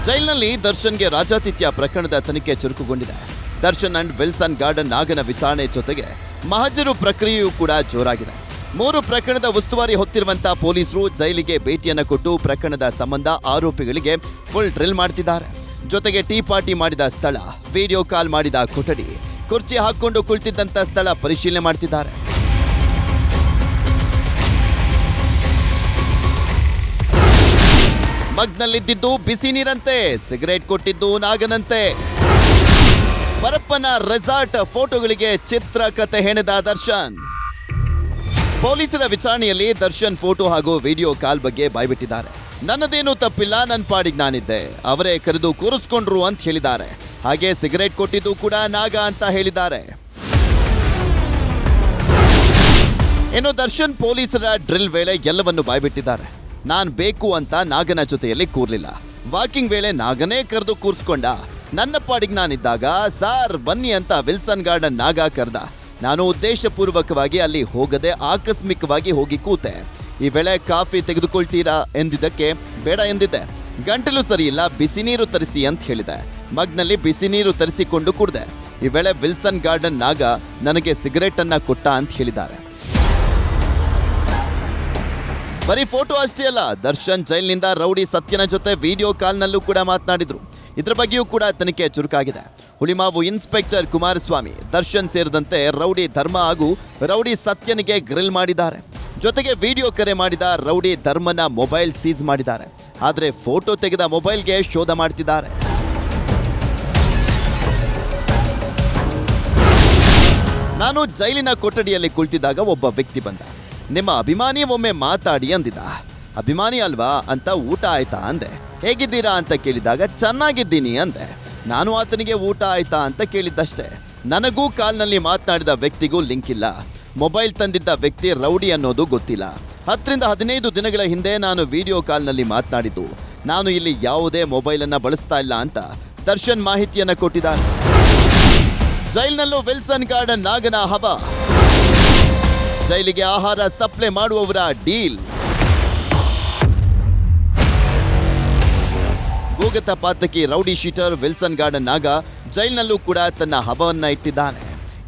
ಜೈಲಿನಲ್ಲಿ ದರ್ಶನ್ಗೆ ರಾಜಾತಿಥ್ಯ ಪ್ರಕರಣದ ತನಿಖೆ ಚುರುಕುಗೊಂಡಿದೆ. ದರ್ಶನ್ ಅಂಡ್ ವಿಲ್ಸನ್ ಗಾರ್ಡನ್ ನಾಗನ ವಿಚಾರಣೆ ಜೊತೆಗೆ ಮಹಜರು ಪ್ರಕ್ರಿಯೆಯೂ ಕೂಡ ಜೋರಾಗಿದೆ. 3 ಪ್ರಕರಣದ ಉಸ್ತುವಾರಿ ಹೊತ್ತಿರುವಂತಹ ಪೊಲೀಸರು ಜೈಲಿಗೆ ಭೇಟಿಯನ್ನು ಕೊಟ್ಟು ಪ್ರಕರಣದ ಸಂಬಂಧ ಆರೋಪಿಗಳಿಗೆ ಫುಲ್ ಡ್ರಿಲ್ ಮಾಡ್ತಿದ್ದಾರೆ. ಜೊತೆಗೆ ಟೀ ಪಾರ್ಟಿ ಮಾಡಿದ ಸ್ಥಳ, ವಿಡಿಯೋ ಕಾಲ್ ಮಾಡಿದ ಕೊಠಡಿ, ಕುರ್ಚಿ ಹಾಕೊಂಡು ಕುಳಿತಿದ್ದಂತ ಸ್ಥಳ ಪರಿಶೀಲನೆ ಮಾಡ್ತಿದ್ದಾರೆ. ಮಗ್ನಲ್ಲಿದ್ದಿದ್ದು ಬಿಸಿ ನೀರಂತೆ, ಸಿಗರೇಟ್ ಕೊಟ್ಟಿದ್ದು ನಾಗನಂತೆ. ಪರಪ್ಪನ ರೆಸಾರ್ಟ್ ಫೋಟೋಗಳಿಗೆ ಚಿತ್ರಕಥೆ ಹೆಣೆದ ದರ್ಶನ್. ಪೊಲೀಸರ ವಿಚಾರಣೆಯಲ್ಲಿ ದರ್ಶನ್ ಫೋಟೋ ಹಾಗೂ ವಿಡಿಯೋ ಕಾಲ್ ಬಗ್ಗೆ ಬಾಯ್ಬಿಟ್ಟಿದ್ದಾರೆ. ನನ್ನದೇನೂ ತಪ್ಪಿಲ್ಲ, ನನ್ನ ಪಾಡಿಗೆ ನಾನಿದ್ದೆ, ಅವರೇ ಕರೆದು ಕೂರಿಸ್ಕೊಂಡ್ರು ಅಂತ ಹೇಳಿದ್ದಾರೆ. ಹಾಗೆ ಸಿಗರೇಟ್ ಕೊಟ್ಟಿದ್ದು ಕೂಡ ನಾಗ ಅಂತ ಹೇಳಿದ್ದಾರೆ. ಇನ್ನು ದರ್ಶನ್ ಪೊಲೀಸರ ಡ್ರಿಲ್ ವೇಳೆ ಎಲ್ಲವನ್ನು ಬಾಯ್ಬಿಟ್ಟಿದ್ದಾರೆ. ನಾನ್ ಬೇಕು ಅಂತ ನಾಗನ ಜೊತೆಯಲ್ಲಿ ಕೂರ್ಲಿಲ್ಲ, ವಾಕಿಂಗ್ ವೇಳೆ ನಾಗನೇ ಕರೆದು ಕೂರ್ಸ್ಕೊಂಡ. ನನ್ನ ಪಾಡಿಗೆ ನಾನಿದ್ದಾಗ ಸಾರ್ ಬನ್ನಿ ಅಂತ ವಿಲ್ಸನ್ ಗಾರ್ಡನ್ ನಾಗ ಕರೆದ. ನಾನು ಉದ್ದೇಶಪೂರ್ವಕವಾಗಿ ಅಲ್ಲಿ ಹೋಗದೆ ಆಕಸ್ಮಿಕವಾಗಿ ಹೋಗಿ ಕೂತೆ. ಈ ವೇಳೆ ಕಾಫಿ ತೆಗೆದುಕೊಳ್ತೀರಾ ಎಂದಿದ್ದಕ್ಕೆ ಬೇಡ ಎಂದಿದ್ದೆ. ಗಂಟಲು ಸರಿ ಇಲ್ಲ, ಬಿಸಿ ನೀರು ತರಿಸಿ ಅಂತ ಹೇಳಿದೆ. ಮಗ್ನಲ್ಲಿ ಬಿಸಿ ನೀರು ತರಿಸಿಕೊಂಡು ಕುಡ್ದೆ. ಈ ವೇಳೆ ವಿಲ್ಸನ್ ಗಾರ್ಡನ್ ನಾಗ ನನಗೆ ಸಿಗರೇಟ್ ಅನ್ನ ಕೊಟ್ಟ ಅಂತ ಹೇಳಿದ್ದಾರೆ. ಬರೀ ಫೋಟೋ ಅಷ್ಟೇ ಅಲ್ಲ, ದರ್ಶನ್ ಜೈಲಿನಿಂದ ರೌಡಿ ಸತ್ಯನ ಜೊತೆ ವಿಡಿಯೋ ಕಾಲ್ನಲ್ಲೂ ಕೂಡ ಮಾತನಾಡಿದ್ರು. ಇದರ ಬಗ್ಗೆಯೂ ಕೂಡ ತನಿಖೆ ಚುರುಕಾಗಿದೆ. ಹುಳಿಮಾವು ಇನ್ಸ್ಪೆಕ್ಟರ್ ಕುಮಾರಸ್ವಾಮಿ, ದರ್ಶನ್ ಸೇರಿದಂತೆ ರೌಡಿ ಧರ್ಮ ಹಾಗೂ ರೌಡಿ ಸತ್ಯನಿಗೆ ಗ್ರಿಲ್ ಮಾಡಿದ್ದಾರೆ. ಜೊತೆಗೆ ವಿಡಿಯೋ ಕರೆ ಮಾಡಿದ ರೌಡಿ ಧರ್ಮನ ಮೊಬೈಲ್ ಸೀಸ್ ಮಾಡಿದ್ದಾರೆ. ಆದರೆ ಫೋಟೋ ತೆಗೆದ ಮೊಬೈಲ್ಗೆ ಶೋಧ ಮಾಡ್ತಿದ್ದಾರೆ. ನಾನು ಜೈಲಿನ ಕೊಠಡಿಯಲ್ಲಿ ಕುಳಿತಿದ್ದಾಗ ಒಬ್ಬ ವ್ಯಕ್ತಿ ಬಂದ. ನಿಮ್ಮ ಅಭಿಮಾನಿ ಒಮ್ಮೆ ಮಾತಾಡಿ ಅಂದಿದ್ದ. ಅಭಿಮಾನಿ ಅಲ್ವಾ ಅಂತ ಊಟ ಆಯ್ತಾ ಅಂದೆ. ಹೇಗಿದ್ದೀರಾ ಅಂತ ಕೇಳಿದಾಗ ಚೆನ್ನಾಗಿದ್ದೀನಿ ಅಂದೆ. ನಾನು ಆತನಿಗೆ ಊಟ ಆಯ್ತಾ ಅಂತ ಕೇಳಿದ್ದಷ್ಟೇ. ನನಗೂ ಕಾಲ್ನಲ್ಲಿ ಮಾತನಾಡಿದ ವ್ಯಕ್ತಿಗೂ ಲಿಂಕ್ ಇಲ್ಲ. ಮೊಬೈಲ್ ತಂದಿದ್ದ ವ್ಯಕ್ತಿ ರೌಡಿ ಅನ್ನೋದು ಗೊತ್ತಿಲ್ಲ. 10 ರಿಂದ 15 ದಿನಗಳ ಹಿಂದೆ ನಾನು ವಿಡಿಯೋ ಕಾಲ್ನಲ್ಲಿ ಮಾತನಾಡಿದ್ದು. ನಾನು ಇಲ್ಲಿ ಯಾವುದೇ ಮೊಬೈಲನ್ನು ಬಳಸ್ತಾ ಇಲ್ಲ ಅಂತ ದರ್ಶನ್ ಮಾಹಿತಿಯನ್ನು ಕೊಟ್ಟಿದ್ದಾರೆ. ಜೈಲಿನಲ್ಲೂ ವಿಲ್ಸನ್ ಗಾರ್ಡನ್ ನಾಗನ ಹವಾ. ಜೈಲಿಗೆ ಆಹಾರ ಸಪ್ಲೈ ಮಾಡುವವರ ಡೀಲ್. ಭೂಗತ ಪಾತಕಿ ರೌಡಿ ಶೀಟರ್ ವಿಲ್ಸನ್ ಗಾರ್ಡನ್ ನಾಗ ಜೈಲಿನಲ್ಲೂ ಕೂಡ ತನ್ನ ಹಬವನ್ನ ಇಟ್ಟಿದ್ದಾನೆ.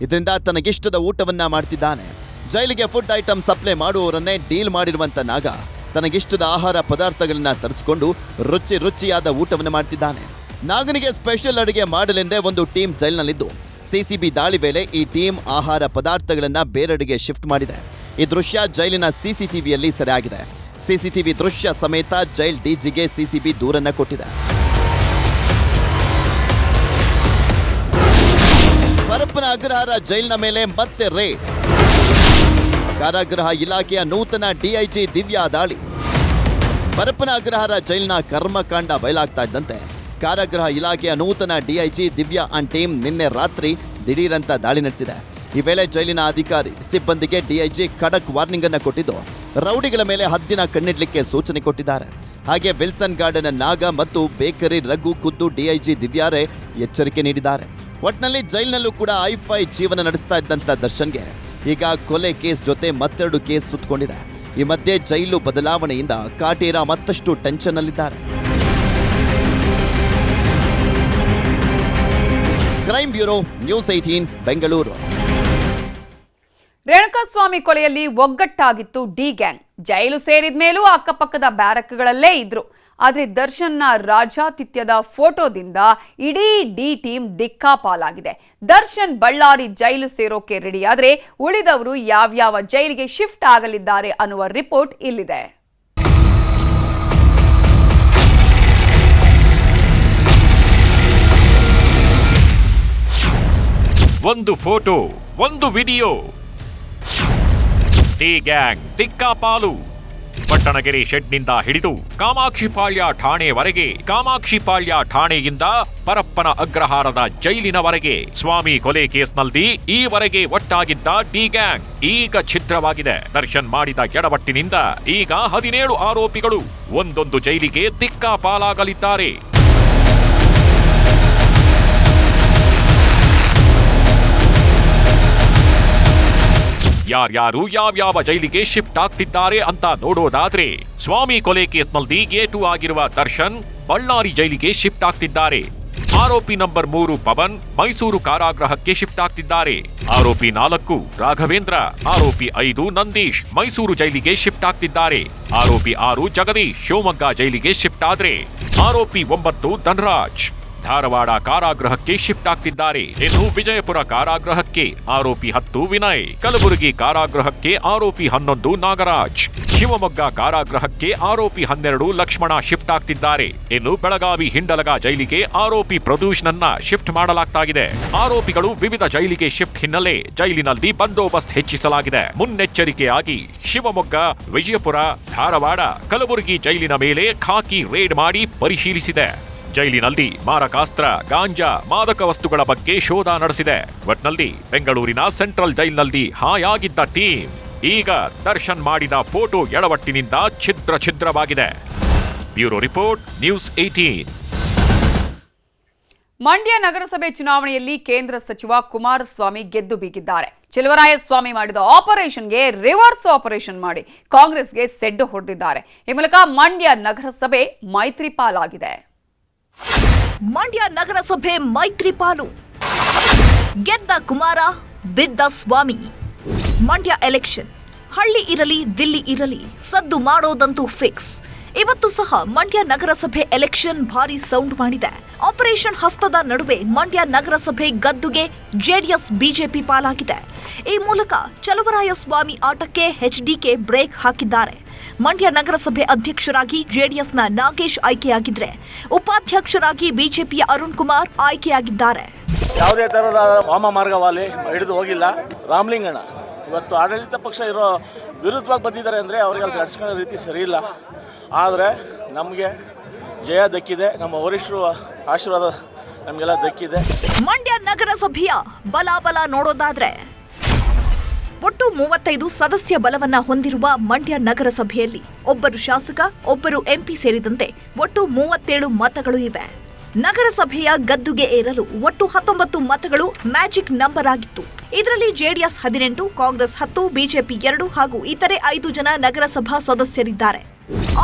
ಇದರಿಂದ ತನಗಿಷ್ಟದ ಊಟವನ್ನ ಮಾಡ್ತಿದ್ದಾನೆ. ಜೈಲಿಗೆ ಫುಡ್ ಐಟಮ್ ಸಪ್ಲೈ ಮಾಡುವವರನ್ನೇ ಡೀಲ್ ಮಾಡಿರುವಂತ ನಾಗ ತನಗಿಷ್ಟದ ಆಹಾರ ಪದಾರ್ಥಗಳನ್ನ ತರಿಸಿಕೊಂಡು ರುಚಿಯಾದ ಊಟವನ್ನು ಮಾಡ್ತಿದ್ದಾನೆ. ನಾಗನಿಗೆ ಸ್ಪೆಷಲ್ ಅಡುಗೆ ಮಾಡಲೆಂದೇ ಒಂದು ಟೀಮ್ ಜೈಲಿನಲ್ಲಿದ್ದು ಸಿಸಿಬಿ ದಾಳಿ ವೇಳೆ ಈ ಟೀಮ್ ಆಹಾರ ಪದಾರ್ಥಗಳನ್ನ ಬೇರೆಡೆಗೆ ಶಿಫ್ಟ್ ಮಾಡಿದೆ. ಈ ದೃಶ್ಯ ಜೈಲಿನ ಸಿಸಿಟಿವಿಯಲ್ಲಿ ಸೆರೆಯಾಗಿದೆ. ಸಿಸಿಟಿವಿ ದೃಶ್ಯ ಸಮೇತ ಜೈಲ್ ಡಿಜಿಗೆ ಸಿಸಿಬಿ ದೂರನ್ನ ಕೊಟ್ಟಿದೆ. ಪರಪ್ಪನ ಅಗ್ರಹಾರ ಜೈಲಿನ ಮೇಲೆ ಮತ್ತೆ ರೇಡ್. ಕಾರಾಗೃಹ ಇಲಾಖೆಯ ನೂತನ ಡಿಐಜಿ ದಿವ್ಯಾ ದಾಳಿ. ಪರಪ್ಪನ ಅಗ್ರಹಾರ ಜೈಲಿನ ಕರ್ಮಕಾಂಡ ಬಯಲಾಗ್ತಾ ಇದ್ದಂತೆ ಕಾರಾಗೃಹ ಇಲಾಖೆಯ ನೂತನ ಡಿಐಜಿ ದಿವ್ಯಾ ಅಂಡ್ ಟೀಮ್ ನಿನ್ನೆ ರಾತ್ರಿ ದಿಢೀರಂತ ದಾಳಿ ನಡೆಸಿದೆ. ಈ ವೇಳೆ ಜೈಲಿನ ಅಧಿಕಾರಿ ಸಿಬ್ಬಂದಿಗೆ ಡಿಐಜಿ ಖಡಕ್ ವಾರ್ನಿಂಗ್ ಅನ್ನು ಕೊಟ್ಟಿದ್ದು ರೌಡಿಗಳ ಮೇಲೆ ಹದ್ದಿನ ಕಣ್ಣಿಡ್ಲಿಕ್ಕೆ ಸೂಚನೆ ಕೊಟ್ಟಿದ್ದಾರೆ. ಹಾಗೆ ವಿಲ್ಸನ್ ಗಾರ್ಡನ್ ನಾಗ ಮತ್ತು ಬೇಕರಿ ರಘು ಖುದ್ದು ಡಿಐಜಿ ದಿವ್ಯಾರೇ ಎಚ್ಚರಿಕೆ ನೀಡಿದ್ದಾರೆ. ಒಟ್ನಲ್ಲಿ ಜೈಲಿನಲ್ಲೂ ಕೂಡ ಐಫೈ ಜೀವನ ನಡೆಸ್ತಾ ಇದ್ದಂಥ ದರ್ಶನ್ಗೆ ಈಗ ಕೊಲೆ ಕೇಸ್ ಜೊತೆ ಮತ್ತೆರಡು ಕೇಸ್ ಸುತ್ತಕೊಂಡಿದೆ. ಈ ಮಧ್ಯೆ ಜೈಲು ಬದಲಾವಣೆಯಿಂದ ಕಾಟೇರ ಮತ್ತಷ್ಟು ಟೆನ್ಷನ್ ಅಲ್ಲಿದ್ದಾರೆ. Crime bureau, news 18 Bengaluru. Renukaswamy ಕೊಲೆಯಲ್ಲಿ ಒಗ್ಗಟ್ಟಾಗಿತ್ತು ಡಿ ಗ್ಯಾಂಗ್. ಜೈಲು ಸೇರಿದ ಮೇಲೂ ಅಕ್ಕಪಕ್ಕದ ಬ್ಯಾರಕ್ಗಳಲ್ಲೇ ಇದ್ರು. ಆದ್ರೆ ದರ್ಶನ್ನ ರಾಜಾತಿಥ್ಯದ ಫೋಟೋದಿಂದ ಇಡೀ ಡಿ ಟೀಮ್ ದಿಕ್ಕಾಪಾಲಾಗಿದೆ. ದರ್ಶನ್ ಬಳ್ಳಾರಿ ಜೈಲು ಸೇರೋಕೆ ರೆಡಿಯಾದ್ರೆ ಉಳಿದವರು ಯಾವ್ಯಾವ ಜೈಲಿಗೆ ಶಿಫ್ಟ್ ಆಗಲಿದ್ದಾರೆ ಅನ್ನುವ ರಿಪೋರ್ಟ್ ಇಲ್ಲಿದೆ. ಒಂದು ಫೋಟೋ, ಒಂದು ವಿಡಿಯೋ. ಡಿ ಗ್ಯಾಂಗ್ ದಿಕ್ಕಾಪಾಲು. ಪಟ್ಟಣಗೆರೆ ಶೆಡ್ನಿಂದ ಹಿಡಿದು ಕಾಮಾಕ್ಷಿಪಾಳ್ಯ ಠಾಣೆವರೆಗೆ, ಕಾಮಾಕ್ಷಿಪಾಳ್ಯ ಠಾಣೆಯಿಂದ ಪರಪ್ಪನ ಅಗ್ರಹಾರದ ಜೈಲಿನವರೆಗೆ ಸ್ವಾಮಿ ಕೊಲೆ ಕೇಸ್ನಲ್ಲಿ ಈವರೆಗೆ ಒಟ್ಟಾಗಿದ್ದ ಡಿ ಗ್ಯಾಂಗ್ ಈಗ ಛಿದ್ರವಾಗಿದೆ. ದರ್ಶನ್ ಮಾಡಿದ ಎಡವಟ್ಟಿನಿಂದ ಈಗ 17 ಆರೋಪಿಗಳು ಒಂದೊಂದು ಜೈಲಿಗೆ ದಿಕ್ಕಾಪಾಲಾಗಲಿದ್ದಾರೆ. ಯಾರ್ಯಾರು ಯಾವ್ಯಾವ ಜೈಲಿಗೆ ಶಿಫ್ಟ್ ಆಗ್ತಿದ್ದಾರೆ ಅಂತ ನೋಡೋದಾದ್ರೆ, ಸ್ವಾಮಿ ಕೊಲೆ ಕೇಸ್ನಲ್ಲಿ A2 ಆಗಿರುವ ದರ್ಶನ್ ಬಳ್ಳಾರಿ ಜೈಲಿಗೆ ಶಿಫ್ಟ್ ಆಗ್ತಿದ್ದಾರೆ. ಆರೋಪಿ ನಂಬರ್ 3 ಪವನ್ ಮೈಸೂರು ಕಾರಾಗೃಹಕ್ಕೆ ಶಿಫ್ಟ್ ಆಗ್ತಿದ್ದಾರೆ. ಆರೋಪಿ 4 ರಾಘವೇಂದ್ರ, ಆರೋಪಿ 5 ನಂದೀಶ್ ಮೈಸೂರು ಜೈಲಿಗೆ ಶಿಫ್ಟ್ ಆಗ್ತಿದ್ದಾರೆ. ಆರೋಪಿ 6 ಜಗದೀಶ್ ಶಿವಮೊಗ್ಗ ಜೈಲಿಗೆ ಶಿಫ್ಟ್ ಆದ್ರೆ, ಆರೋಪಿ 9 ಧನರಾಜ್ ಧಾರವಾಡ ಕಾರಾಗೃಹಕ್ಕೆ ಶಿಫ್ಟ್ ಆಗ್ತಿದ್ದಾರೆ. ಇನ್ನು ವಿಜಯಪುರ ಕಾರಾಗೃಹಕ್ಕೆ ಆರೋಪಿ 10 ವಿನಯ್, ಕಲಬುರಗಿ ಕಾರಾಗೃಹಕ್ಕೆ ಆರೋಪಿ 11 ನಾಗರಾಜ್, ಶಿವಮೊಗ್ಗ ಕಾರಾಗೃಹಕ್ಕೆ ಆರೋಪಿ 12 ಲಕ್ಷ್ಮಣ ಶಿಫ್ಟ್ ಆಗ್ತಿದ್ದಾರೆ. ಇನ್ನು ಬೆಳಗಾವಿ ಹಿಂಡಲಗ ಜೈಲಿಗೆ ಆರೋಪಿ ಪ್ರದೂಷ್ನನ್ನ ಶಿಫ್ಟ್ ಮಾಡಲಾಗ್ತಾಗಿದೆ. ಆರೋಪಿಗಳು ವಿವಿಧ ಜೈಲಿಗೆ ಶಿಫ್ಟ್ ಹಿನ್ನೆಲೆ ಜೈಲಿನಲ್ಲಿ ಬಂದೋಬಸ್ತ್ ಹೆಚ್ಚಿಸಲಾಗಿದೆ. ಮುನ್ನೆಚ್ಚರಿಕೆಯಾಗಿ ಶಿವಮೊಗ್ಗ, ವಿಜಯಪುರ, ಧಾರವಾಡ, ಕಲಬುರಗಿ ಜೈಲಿನ ಮೇಲೆ ಖಾಕಿ ರೇಡ್ ಮಾಡಿ ಪರಿಶೀಲಿಸಿದೆ. ಜೈಲಿನಲ್ಲಿ ಮಾರಕಾಸ್ತ್ರ, ಗಾಂಜಾ, ಮಾದಕ ವಸ್ತುಗಳ ಬಗ್ಗೆ ಶೋಧ ನಡೆಸಿದೆ. ಒಟ್ನಲ್ಲಿ ಬೆಂಗಳೂರಿನ ಸೆಂಟ್ರಲ್ ಜೈಲಿನಲ್ಲಿ ಹಾಯಾಗಿದ್ದ ಟೀಮ್ ಈಗ ದರ್ಶನ್ ಮಾಡಿದ ಫೋಟೋ ಎಡವಟ್ಟಿನಿಂದ ಛಿದ್ರವಾಗಿದೆ. Bureau report, news 18. ಮಂಡ್ಯ ನಗರಸಭೆ ಚುನಾವಣೆಯಲ್ಲಿ ಕೇಂದ್ರ ಸಚಿವ ಕುಮಾರಸ್ವಾಮಿ ಗೆದ್ದು ಬೀಗಿದ್ದಾರೆ. ಚೆಲುವರಾಯಸ್ವಾಮಿ ಮಾಡಿದ ಆಪರೇಷನ್ಗೆ ರಿವರ್ಸ್ ಆಪರೇಷನ್ ಮಾಡಿ ಕಾಂಗ್ರೆಸ್ಗೆ ಸೆಡ್ಡು ಹೊಡೆದಿದ್ದಾರೆ. ಈ ಮೂಲಕ ಮಂಡ್ಯ ನಗರಸಭೆ ಮೈತ್ರಿಪಾಲಾಗಿದೆ. ಮಂಡ್ಯ ನಗರಸಭೆ ಮೈತ್ರಿಪಾಲು. ಗೆದ್ದ ಕುಮಾರ, ಬಿದ್ದ ಸ್ವಾಮಿ. ಮಂಡ್ಯ ಎಲೆಕ್ಷನ್ ಹಳ್ಳಿ ಇರಲಿ ದಿಲ್ಲಿ ಇರಲಿ ಸದ್ದು ಮಾಡೋದಂತೂ ಫಿಕ್ಸ್. ಇವತ್ತು ಸಹ ಮಂಡ್ಯ ನಗರಸಭೆ ಎಲೆಕ್ಷನ್ ಭಾರಿ ಸೌಂಡ್ ಮಾಡಿದೆ. ಆಪರೇಷನ್ ಹಸ್ತದ ನಡುವೆ ಮಂಡ್ಯ ನಗರಸಭೆ ಗದ್ದುಗೆ ಜೆಡಿಎಸ್ ಬಿಜೆಪಿ ಪಾಲಾಗಿದೆ. ಈ ಮೂಲಕ ಚಲುವರಾಯಸ್ವಾಮಿ ಆಟಕ್ಕೆ ಎಚ್ಡಿಕೆ ಬ್ರೇಕ್ ಹಾಕಿದ್ದಾರೆ. ಮಂಡ್ಯ ನಗರಸಭೆ ಅಧ್ಯಕ್ಷರಾಗಿ ಜೆಡಿಎಸ್ನ ನಾಗೇಶ್ ಆಯ್ಕೆಯಾಗಿದ್ರೆ, ಉಪಾಧ್ಯಕ್ಷರಾಗಿ ಬಿಜೆಪಿಯ ಅರುಣ್ ಕುಮಾರ್ ಆಯ್ಕೆಯಾಗಿದ್ದಾರೆ. ಯಾವುದೇ ತರಹದ ವಾಮ ಮಾರ್ಗವಾಗಿ ಹಿಡಿದು ಹೋಗಿಲ್ಲ. ರಾಮಲಿಂಗಣ್ಣ ಇವತ್ತು ಆಡಳಿತ ಪಕ್ಷ ಇರೋ ವಿರುದ್ಧವಾಗಿ ಬಂದಿದ್ದಾರೆ ಅಂದರೆ ಅವರಿಗೆ ಅಲ್ಲಿ ನಡ್ಸ್ಕೊಳ್ಳೋ ರೀತಿ ಸರಿ ಇಲ್ಲ. ಆದರೆ ನಮಗೆ ಜಯ ದಕ್ಕಿದೆ. ನಮ್ಮ ವರಿಷ್ಠರು ಆಶೀರ್ವಾದ ನಮಗೆಲ್ಲ ದಕ್ಕಿದೆ. ಮಂಡ್ಯ ನಗರಸಭೆಯ ಬಲಾಬಲ ನೋಡೋದಾದ್ರೆ, ಒಟ್ಟು 35 ಸದಸ್ಯ ಬಲವನ್ನ ಹೊಂದಿರುವ ಮಂಡ್ಯ ನಗರಸಭೆಯಲ್ಲಿ ಒಬ್ಬರು ಶಾಸಕ, ಒಬ್ಬರು ಎಂಪಿ ಸೇರಿದಂತೆ ಒಟ್ಟು 37 ಮತಗಳು ಇವೆ. ನಗರಸಭೆಯ ಗದ್ದುಗೆ ಏರಲು ಒಟ್ಟು 19 ಮತಗಳು ಮ್ಯಾಜಿಕ್ ನಂಬರ್ ಆಗಿತ್ತು. ಇದರಲ್ಲಿ ಜೆಡಿಎಸ್ 18, ಕಾಂಗ್ರೆಸ್ 10, ಬಿಜೆಪಿ 2 ಹಾಗೂ ಇತರೆ 5 ಜನ ನಗರಸಭಾ ಸದಸ್ಯರಿದ್ದಾರೆ.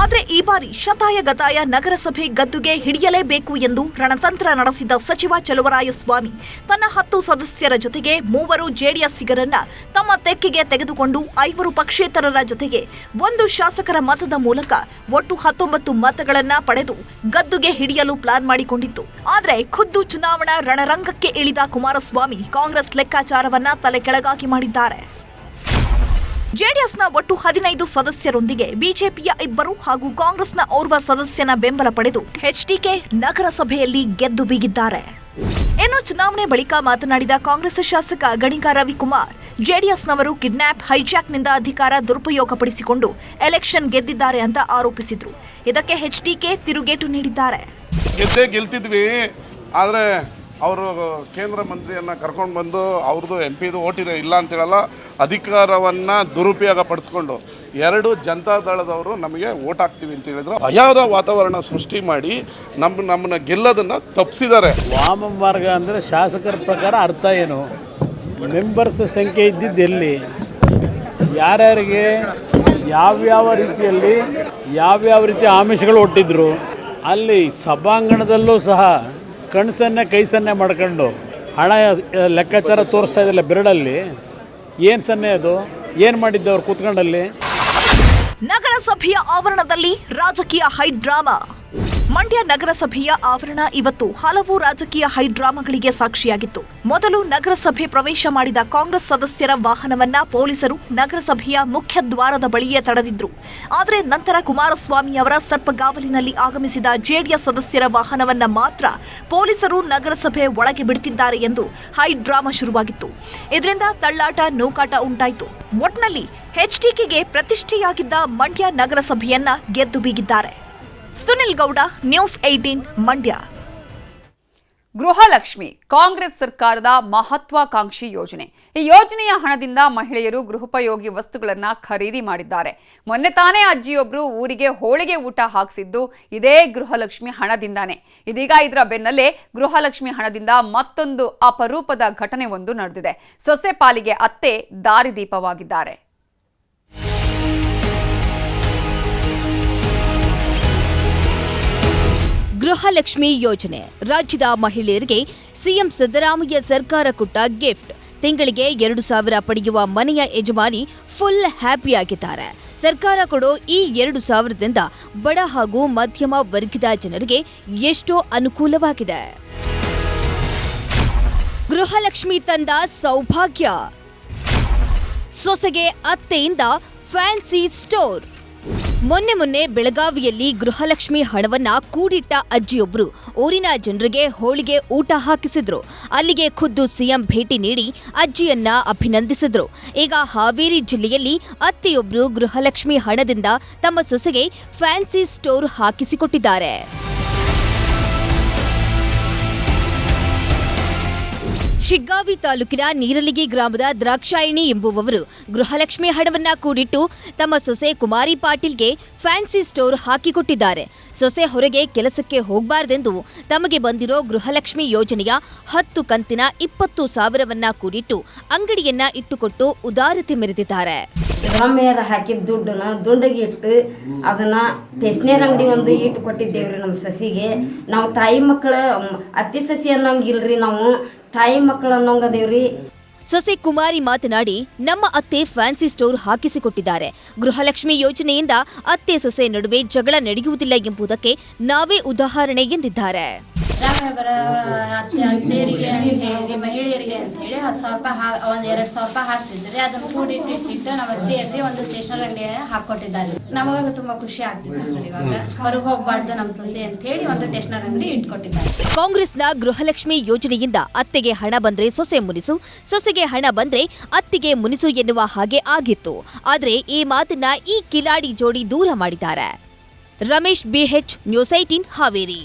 ಆದ್ರೆ ಈ ಬಾರಿ ಶತಾಯಗತಾಯ ನಗರಸಭೆ ಗದ್ದುಗೆ ಹಿಡಿಯಲೇಬೇಕು ಎಂದು ರಣತಂತ್ರ ನಡೆಸಿದ ಸಚಿವ ಚಲುವರಾಯಸ್ವಾಮಿ ತನ್ನ 10 ಸದಸ್ಯರ ಜೊತೆಗೆ 3 ಜೆಡಿಎಸ್ಸಿಗರನ್ನ ತಮ್ಮ ತೆಕ್ಕೆಗೆ ತೆಗೆದುಕೊಂಡು 5 ಪಕ್ಷೇತರರ ಜೊತೆಗೆ 1 ಶಾಸಕರ ಮತದ ಮೂಲಕ ಒಟ್ಟು 19 ಮತಗಳನ್ನ ಪಡೆದು ಗದ್ದುಗೆ ಹಿಡಿಯಲು ಪ್ಲಾನ್ ಮಾಡಿಕೊಂಡಿತ್ತು. ಆದ್ರೆ ಖುದ್ದು ಚುನಾವಣಾ ರಣರಂಗಕ್ಕೆ ಇಳಿದ ಕುಮಾರಸ್ವಾಮಿ ಕಾಂಗ್ರೆಸ್ ಲೆಕ್ಕಾಚಾರವನ್ನ ತಲೆ ಕೆಳಗಾಗಿ ಮಾಡಿದ್ದಾರೆ. ಜೆಡಿಎಸ್ನ ಒಟ್ಟು 15 ಸದಸ್ಯರೊಂದಿಗೆ ಬಿಜೆಪಿಯ 2 ಹಾಗೂ ಕಾಂಗ್ರೆಸ್ನ ಓರ್ವ ಸದಸ್ಯನ ಬೆಂಬಲ ಪಡೆದು ಎಚ್ಡಿಕೆ ನಗರಸಭೆಯಲ್ಲಿ ಗೆದ್ದು ಬೀಗಿದ್ದಾರೆ. ಇನ್ನು ಚುನಾವಣೆ ಬಳಿಕ ಮಾತನಾಡಿದ ಕಾಂಗ್ರೆಸ್ ಶಾಸಕ ಗಣಿಗ ರವಿಕುಮಾರ್, ಜೆಡಿಎಸ್ನವರು ಕಿಡ್ನಾಪ್ ಹೈಜಾಕ್ನಿಂದ ಅಧಿಕಾರ ದುರುಪಯೋಗಪಡಿಸಿಕೊಂಡು ಎಲೆಕ್ಷನ್ ಗೆದ್ದಿದ್ದಾರೆ ಅಂತ ಆರೋಪಿಸಿದ್ರು. ಇದಕ್ಕೆ ಎಚ್ಡಿಕೆ ತಿರುಗೇಟು ನೀಡಿದ್ದಾರೆ. ಗೆಲ್ತಿದ್ವಿ, ಆದರೆ ಅವರು ಕೇಂದ್ರ ಮಂತ್ರಿಯನ್ನು ಕರ್ಕೊಂಡು ಬಂದು ಅವ್ರದ್ದು MP ಓಟಿದೆ ಇಲ್ಲ ಅಂತೇಳಲ್ಲ, ಅಧಿಕಾರವನ್ನು ದುರುಪಯೋಗ ಪಡಿಸ್ಕೊಂಡು 2 ಜನತಾದಳದವರು ನಮಗೆ ಓಟ್ ಹಾಕ್ತೀವಿ ಅಂತ ಹೇಳಿದ್ರು. ಭಯದ ವಾತಾವರಣ ಸೃಷ್ಟಿ ಮಾಡಿ ನಮ್ಮನ್ನ ಗೆಲ್ಲೋದನ್ನು ತಪ್ಪಿಸಿದ್ದಾರೆ. ವಾಮ ಮಾರ್ಗ ಅಂದರೆ ಶಾಸಕರ ಪ್ರಕಾರ ಅರ್ಥ ಏನು? ಮೆಂಬರ್ಸ್ ಸಂಖ್ಯೆ ಇದ್ದಿದ್ದು ಎಲ್ಲಿ, ಯಾರ್ಯಾರಿಗೆ ಯಾವ್ಯಾವ ರೀತಿಯಲ್ಲಿ ಯಾವ್ಯಾವ ರೀತಿಯ ಆಮಿಷಗಳು ಒಟ್ಟಿದ್ರು, ಅಲ್ಲಿ ಸಭಾಂಗಣದಲ್ಲೂ ಸಹ ಕಣ್ಸನ್ನೇ ಕೈಸನ್ನೆ ಮಾಡ್ಕೊಂಡು ಹಣ ಲೆಕ್ಕಾಚಾರ ತೋರಿಸ್ತಾ ಇದ್ದಿಲ್ಲ ಬೆರಳಲ್ಲಿ. ಏನು ಸನ್ನೆ ಅದು? ಏನು ಮಾಡಿದ್ದವ್ರು ಕೂತ್ಕೊಂಡಲ್ಲಿ? ನಗರಸಭೆಯ ಆವರಣದಲ್ಲಿ ರಾಜಕೀಯ ಹೈಡ್ರಾಮಾ. ಮಂಡ್ಯ ನಗರಸಭೆಯ ಆವರಣ ಇವತ್ತು ಹಲವು ರಾಜಕೀಯ ಹೈಡ್ರಾಮಾಗಳಿಗೆ ಸಾಕ್ಷಿಯಾಗಿತ್ತು. ಮೊದಲು ನಗರಸಭೆ ಪ್ರವೇಶ ಮಾಡಿದ ಕಾಂಗ್ರೆಸ್ ಸದಸ್ಯರ ವಾಹನವನ್ನ ಪೊಲೀಸರು ನಗರಸಭೆಯ ಮುಖ್ಯ ದ್ವಾರದ ಬಳಿಯೇ ತಡೆದಿದ್ರು. ಆದರೆ ನಂತರ ಕುಮಾರಸ್ವಾಮಿ ಅವರ ಸರ್ಪಗಾವಲಿನಲ್ಲಿ ಆಗಮಿಸಿದ ಜೆಡಿಎಸ್ ಸದಸ್ಯರ ವಾಹನವನ್ನ ಮಾತ್ರ ಪೊಲೀಸರು ನಗರಸಭೆ ಒಳಗೆ ಬಿಡುತ್ತಿದ್ದಾರೆ ಎಂದು ಹೈಡ್ರಾಮಾ ಶುರುವಾಗಿತ್ತು. ಇದರಿಂದ ತಳ್ಳಾಟ ನೂಕಾಟ ಉಂಟಾಯಿತು. ಒಟ್ನಲ್ಲಿ ಎಚ್ಡಿಕೆಗೆ ಪ್ರತಿಷ್ಠೆಯಾಗಿದ್ದ ಮಂಡ್ಯ ನಗರಸಭೆಯನ್ನ ಗೆದ್ದು ಬೀಗಿದ್ದಾರೆ. ಸುನಿಲ್ ಗೌಡ, ನ್ಯೂಸ್ 18 ಮಂಡ್ಯ. ಗೃಹಲಕ್ಷ್ಮಿ ಕಾಂಗ್ರೆಸ್ ಸರ್ಕಾರದ ಮಹತ್ವಾಕಾಂಕ್ಷಿ ಯೋಜನೆ. ಈ ಯೋಜನೆಯ ಹಣದಿಂದ ಮಹಿಳೆಯರು ಗೃಹೋಪಯೋಗಿ ವಸ್ತುಗಳನ್ನ ಖರೀದಿ ಮಾಡಿದ್ದಾರೆ. ಮೊನ್ನೆ ತಾನೇ ಅಜ್ಜಿಯೊಬ್ರು ಊರಿಗೆ ಹೋಳಿಗೆ ಊಟ ಹಾಕಿಸಿದ್ದು ಇದೇ ಗೃಹಲಕ್ಷ್ಮಿ ಹಣದಿಂದಾನೆ. ಇದೀಗ ಇದರ ಬೆನ್ನಲ್ಲೇ ಗೃಹಲಕ್ಷ್ಮಿ ಹಣದಿಂದ ಮತ್ತೊಂದು ಅಪರೂಪದ ಘಟನೆ ಒಂದು ನಡೆದಿದೆ. ಸೊಸೆ ಪಾಲಿಗೆ ಅತ್ತೆ ದಾರಿದೀಪವಾಗಿದ್ದಾರೆ. ಗೃಹಲಕ್ಷ್ಮಿ ಯೋಜನೆ ರಾಜ್ಯದ ಮಹಿಳೆಯರಿಗೆ ಸಿಎಂ ಸಿದ್ದರಾಮಯ್ಯ ಸರ್ಕಾರ ಕೊಟ್ಟ ಗಿಫ್ಟ್. ತಿಂಗಳಿಗೆ 2,000 ಪಡೆಯುವ ಮನೆಯ ಯಜಮಾನಿ ಫುಲ್ ಹ್ಯಾಪಿಯಾಗಿದ್ದಾರೆ. ಸರ್ಕಾರ ಕೊಡೋ ಈ 2,000ದಿಂದ ಬಡ ಹಾಗೂ ಮಧ್ಯಮ ವರ್ಗದ ಜನರಿಗೆ ಎಷ್ಟೋ ಅನುಕೂಲವಾಗಿದೆ. ಗೃಹಲಕ್ಷ್ಮಿ ತಂದ ಸೌಭಾಗ್ಯ. ಸೊಸೆಗೆ ಅತ್ತೆಯಿಂದ ಫ್ಯಾನ್ಸಿ ಸ್ಟೋರ್. ಮೊನ್ನೆ ಬೆಳಗಾವಿಯಲ್ಲಿ ಗೃಹಲಕ್ಷ್ಮಿ ಹಣವನ್ನ ಕೂಡಿಟ್ಟ ಅಜ್ಜಿಯೊಬ್ರು ಊರಿನ ಜನರಿಗೆ ಹೋಳಿಗೆ ಊಟ ಹಾಕಿಸಿದ್ರು. ಅಲ್ಲಿಗೆ ಖುದ್ದು ಸಿಎಂ ಭೇಟಿ ನೀಡಿ ಅಜ್ಜಿಯನ್ನ ಅಭಿನಂದಿಸಿದ್ರು. ಈಗ ಹಾವೇರಿ ಜಿಲ್ಲೆಯಲ್ಲಿ ಅತ್ತೆಯೊಬ್ರು ಗೃಹಲಕ್ಷ್ಮಿ ಹಣದಿಂದ ತಮ್ಮ ಸೊಸೆಗೆ ಫ್ಯಾನ್ಸಿ ಸ್ಟೋರ್ ಹಾಕಿಸಿಕೊಟ್ಟಿದ್ದಾರೆ. ಶಿಗ್ಗಾವಿ ತಾಲೂಕಿನ ನೀರಲಿಗಿ ಗ್ರಾಮದ ದ್ರಾಕ್ಷಾಯಿಣಿ ಎಂಬುವವರು ಗೃಹಲಕ್ಷ್ಮಿ ಹಣವನ್ನ ಕೂಡಿಟ್ಟು ತಮ್ಮ ಸೊಸೆ ಕುಮಾರಿ ಪಾಟೀಲ್ಗೆ ಫ್ಯಾನ್ಸಿ ಸ್ಟೋರ್ ಹಾಕಿಕೊಟ್ಟಿದ್ದಾರೆ. ಸೊಸೆ ಹೊರಗೆ ಕೆಲಸಕ್ಕೆ ಹೋಗಬಾರದೆಂದು ತಮಗೆ ಬಂದಿರೋ ಗೃಹಲಕ್ಷ್ಮಿ ಯೋಜನೆಯ 10 ಕಂತಿನ 20,000ವನ್ನ ಕೂಡಿಟ್ಟು ಅಂಗಡಿಯನ್ನ ಇಟ್ಟುಕೊಟ್ಟು ಉದಾರತೆ ಮೆರೆದಿದ್ದಾರೆ. ಸಿದ್ದರಾಮಯ್ಯರ ಹಾಕಿದ ದುಡ್ಡನ್ನ ದುಂಡಗೆ ಇಟ್ಟು ಅದನ್ನ ಸ್ಟೇಷನರಿ ಅಂಗಡಿ ಒಂದು ಇಟ್ಟು ಕೊಟ್ಟಿದ್ದೇವ್ರಿ. ನಮ್ಮ ಸಸಿಗೆ ನಾವು ತಾಯಿ ಮಕ್ಕಳ ಅತ್ತಿ ಸಸಿ ಅನ್ನೋಂಗಿಲ್ರಿ, ನಾವು ತಾಯಿ ಮಕ್ಕಳು ಅನ್ನೋಂಗದೇವ್ರಿ. ಸೊಸೆ ಕುಮಾರಿ ಮಾತನಾಡಿ, ನಮ್ಮ ಅತ್ತೆ ಫ್ಯಾನ್ಸಿ ಸ್ಟೋರ್ ಹಾಕಿಸಿಕೊಟ್ಟಿದ್ದಾರೆ. ಗೃಹಲಕ್ಷ್ಮಿ ಯೋಜನೆಯಿಂದ ಅತ್ತೆ ಸೊಸೆ ನಡುವೆ ಜಗಳ ನಡೆಯುವುದಿಲ್ಲ ಎಂಬುದಕ್ಕೆ ನಾವೇ ಉದಾಹರಣೆ ಎಂದಿದ್ದಾರೆ. ಅತ್ತೆಯರಿಗೆ ಹೇಳಿ ಮಹಿಳೆಯರಿಗೆ ಅಂತ ಹೇಳಿ 10,000 ರೂಪಾಯಿ ಒಂದು 2,000 ರೂಪಾಯಿ ಹಾಕ್ತಿದ್ರೆ ಅದನ್ನ ಕೂಡಿಟ್ಟಿಟ್ಟು ನಮ್ಮ ಅತ್ತೆಯರಿಗೆ ಒಂದು ಸ್ಟೇಷನರಿ ಅಂಗಡಿ ಹಾಕೊಟ್ಟಿದ್ದಾರೆ. ನಮಗ ತುಂಬಾ ಖುಷಿ ಆಗ್ತಿದೆ ಸರ್. ಇವಾಗ ಹೊರಗೆ ಹೋಗ್ಬಾರ್ದು ನಮ್ಮ ಸೊಸೆ ಅಂತ ಹೇಳಿ ಒಂದು ಸ್ಟೇಷನರಿ ಅಂಗಡಿ ಇಟ್ಕೊಟ್ಟಿದ್ದಾರೆ. ಕಾಂಗ್ರೆಸ್ನ ಗೃಹಲಕ್ಷ್ಮಿ ಯೋಜನೆಯಿಂದ ಅತ್ತೆಗೆ ಹಣ ಬಂದ್ರೆ ಸೊಸೆ ಮುನಿಸು, ಸೊಸೆಗೆ ಹಣ ಬಂದ್ರೆ ಅತ್ತಿಗೆ ಮುನಿಸು ಎನ್ನುವ ಹಾಗೆ ಆಗಿತ್ತು. ಆದ್ರೆ ಈ ಮಾತನ್ನ ಈ ಕಿಲಾಡಿ ಜೋಡಿ ದೂರ ಮಾಡಿದ್ದಾರೆ. Ramesh BH, news 18 Haveri.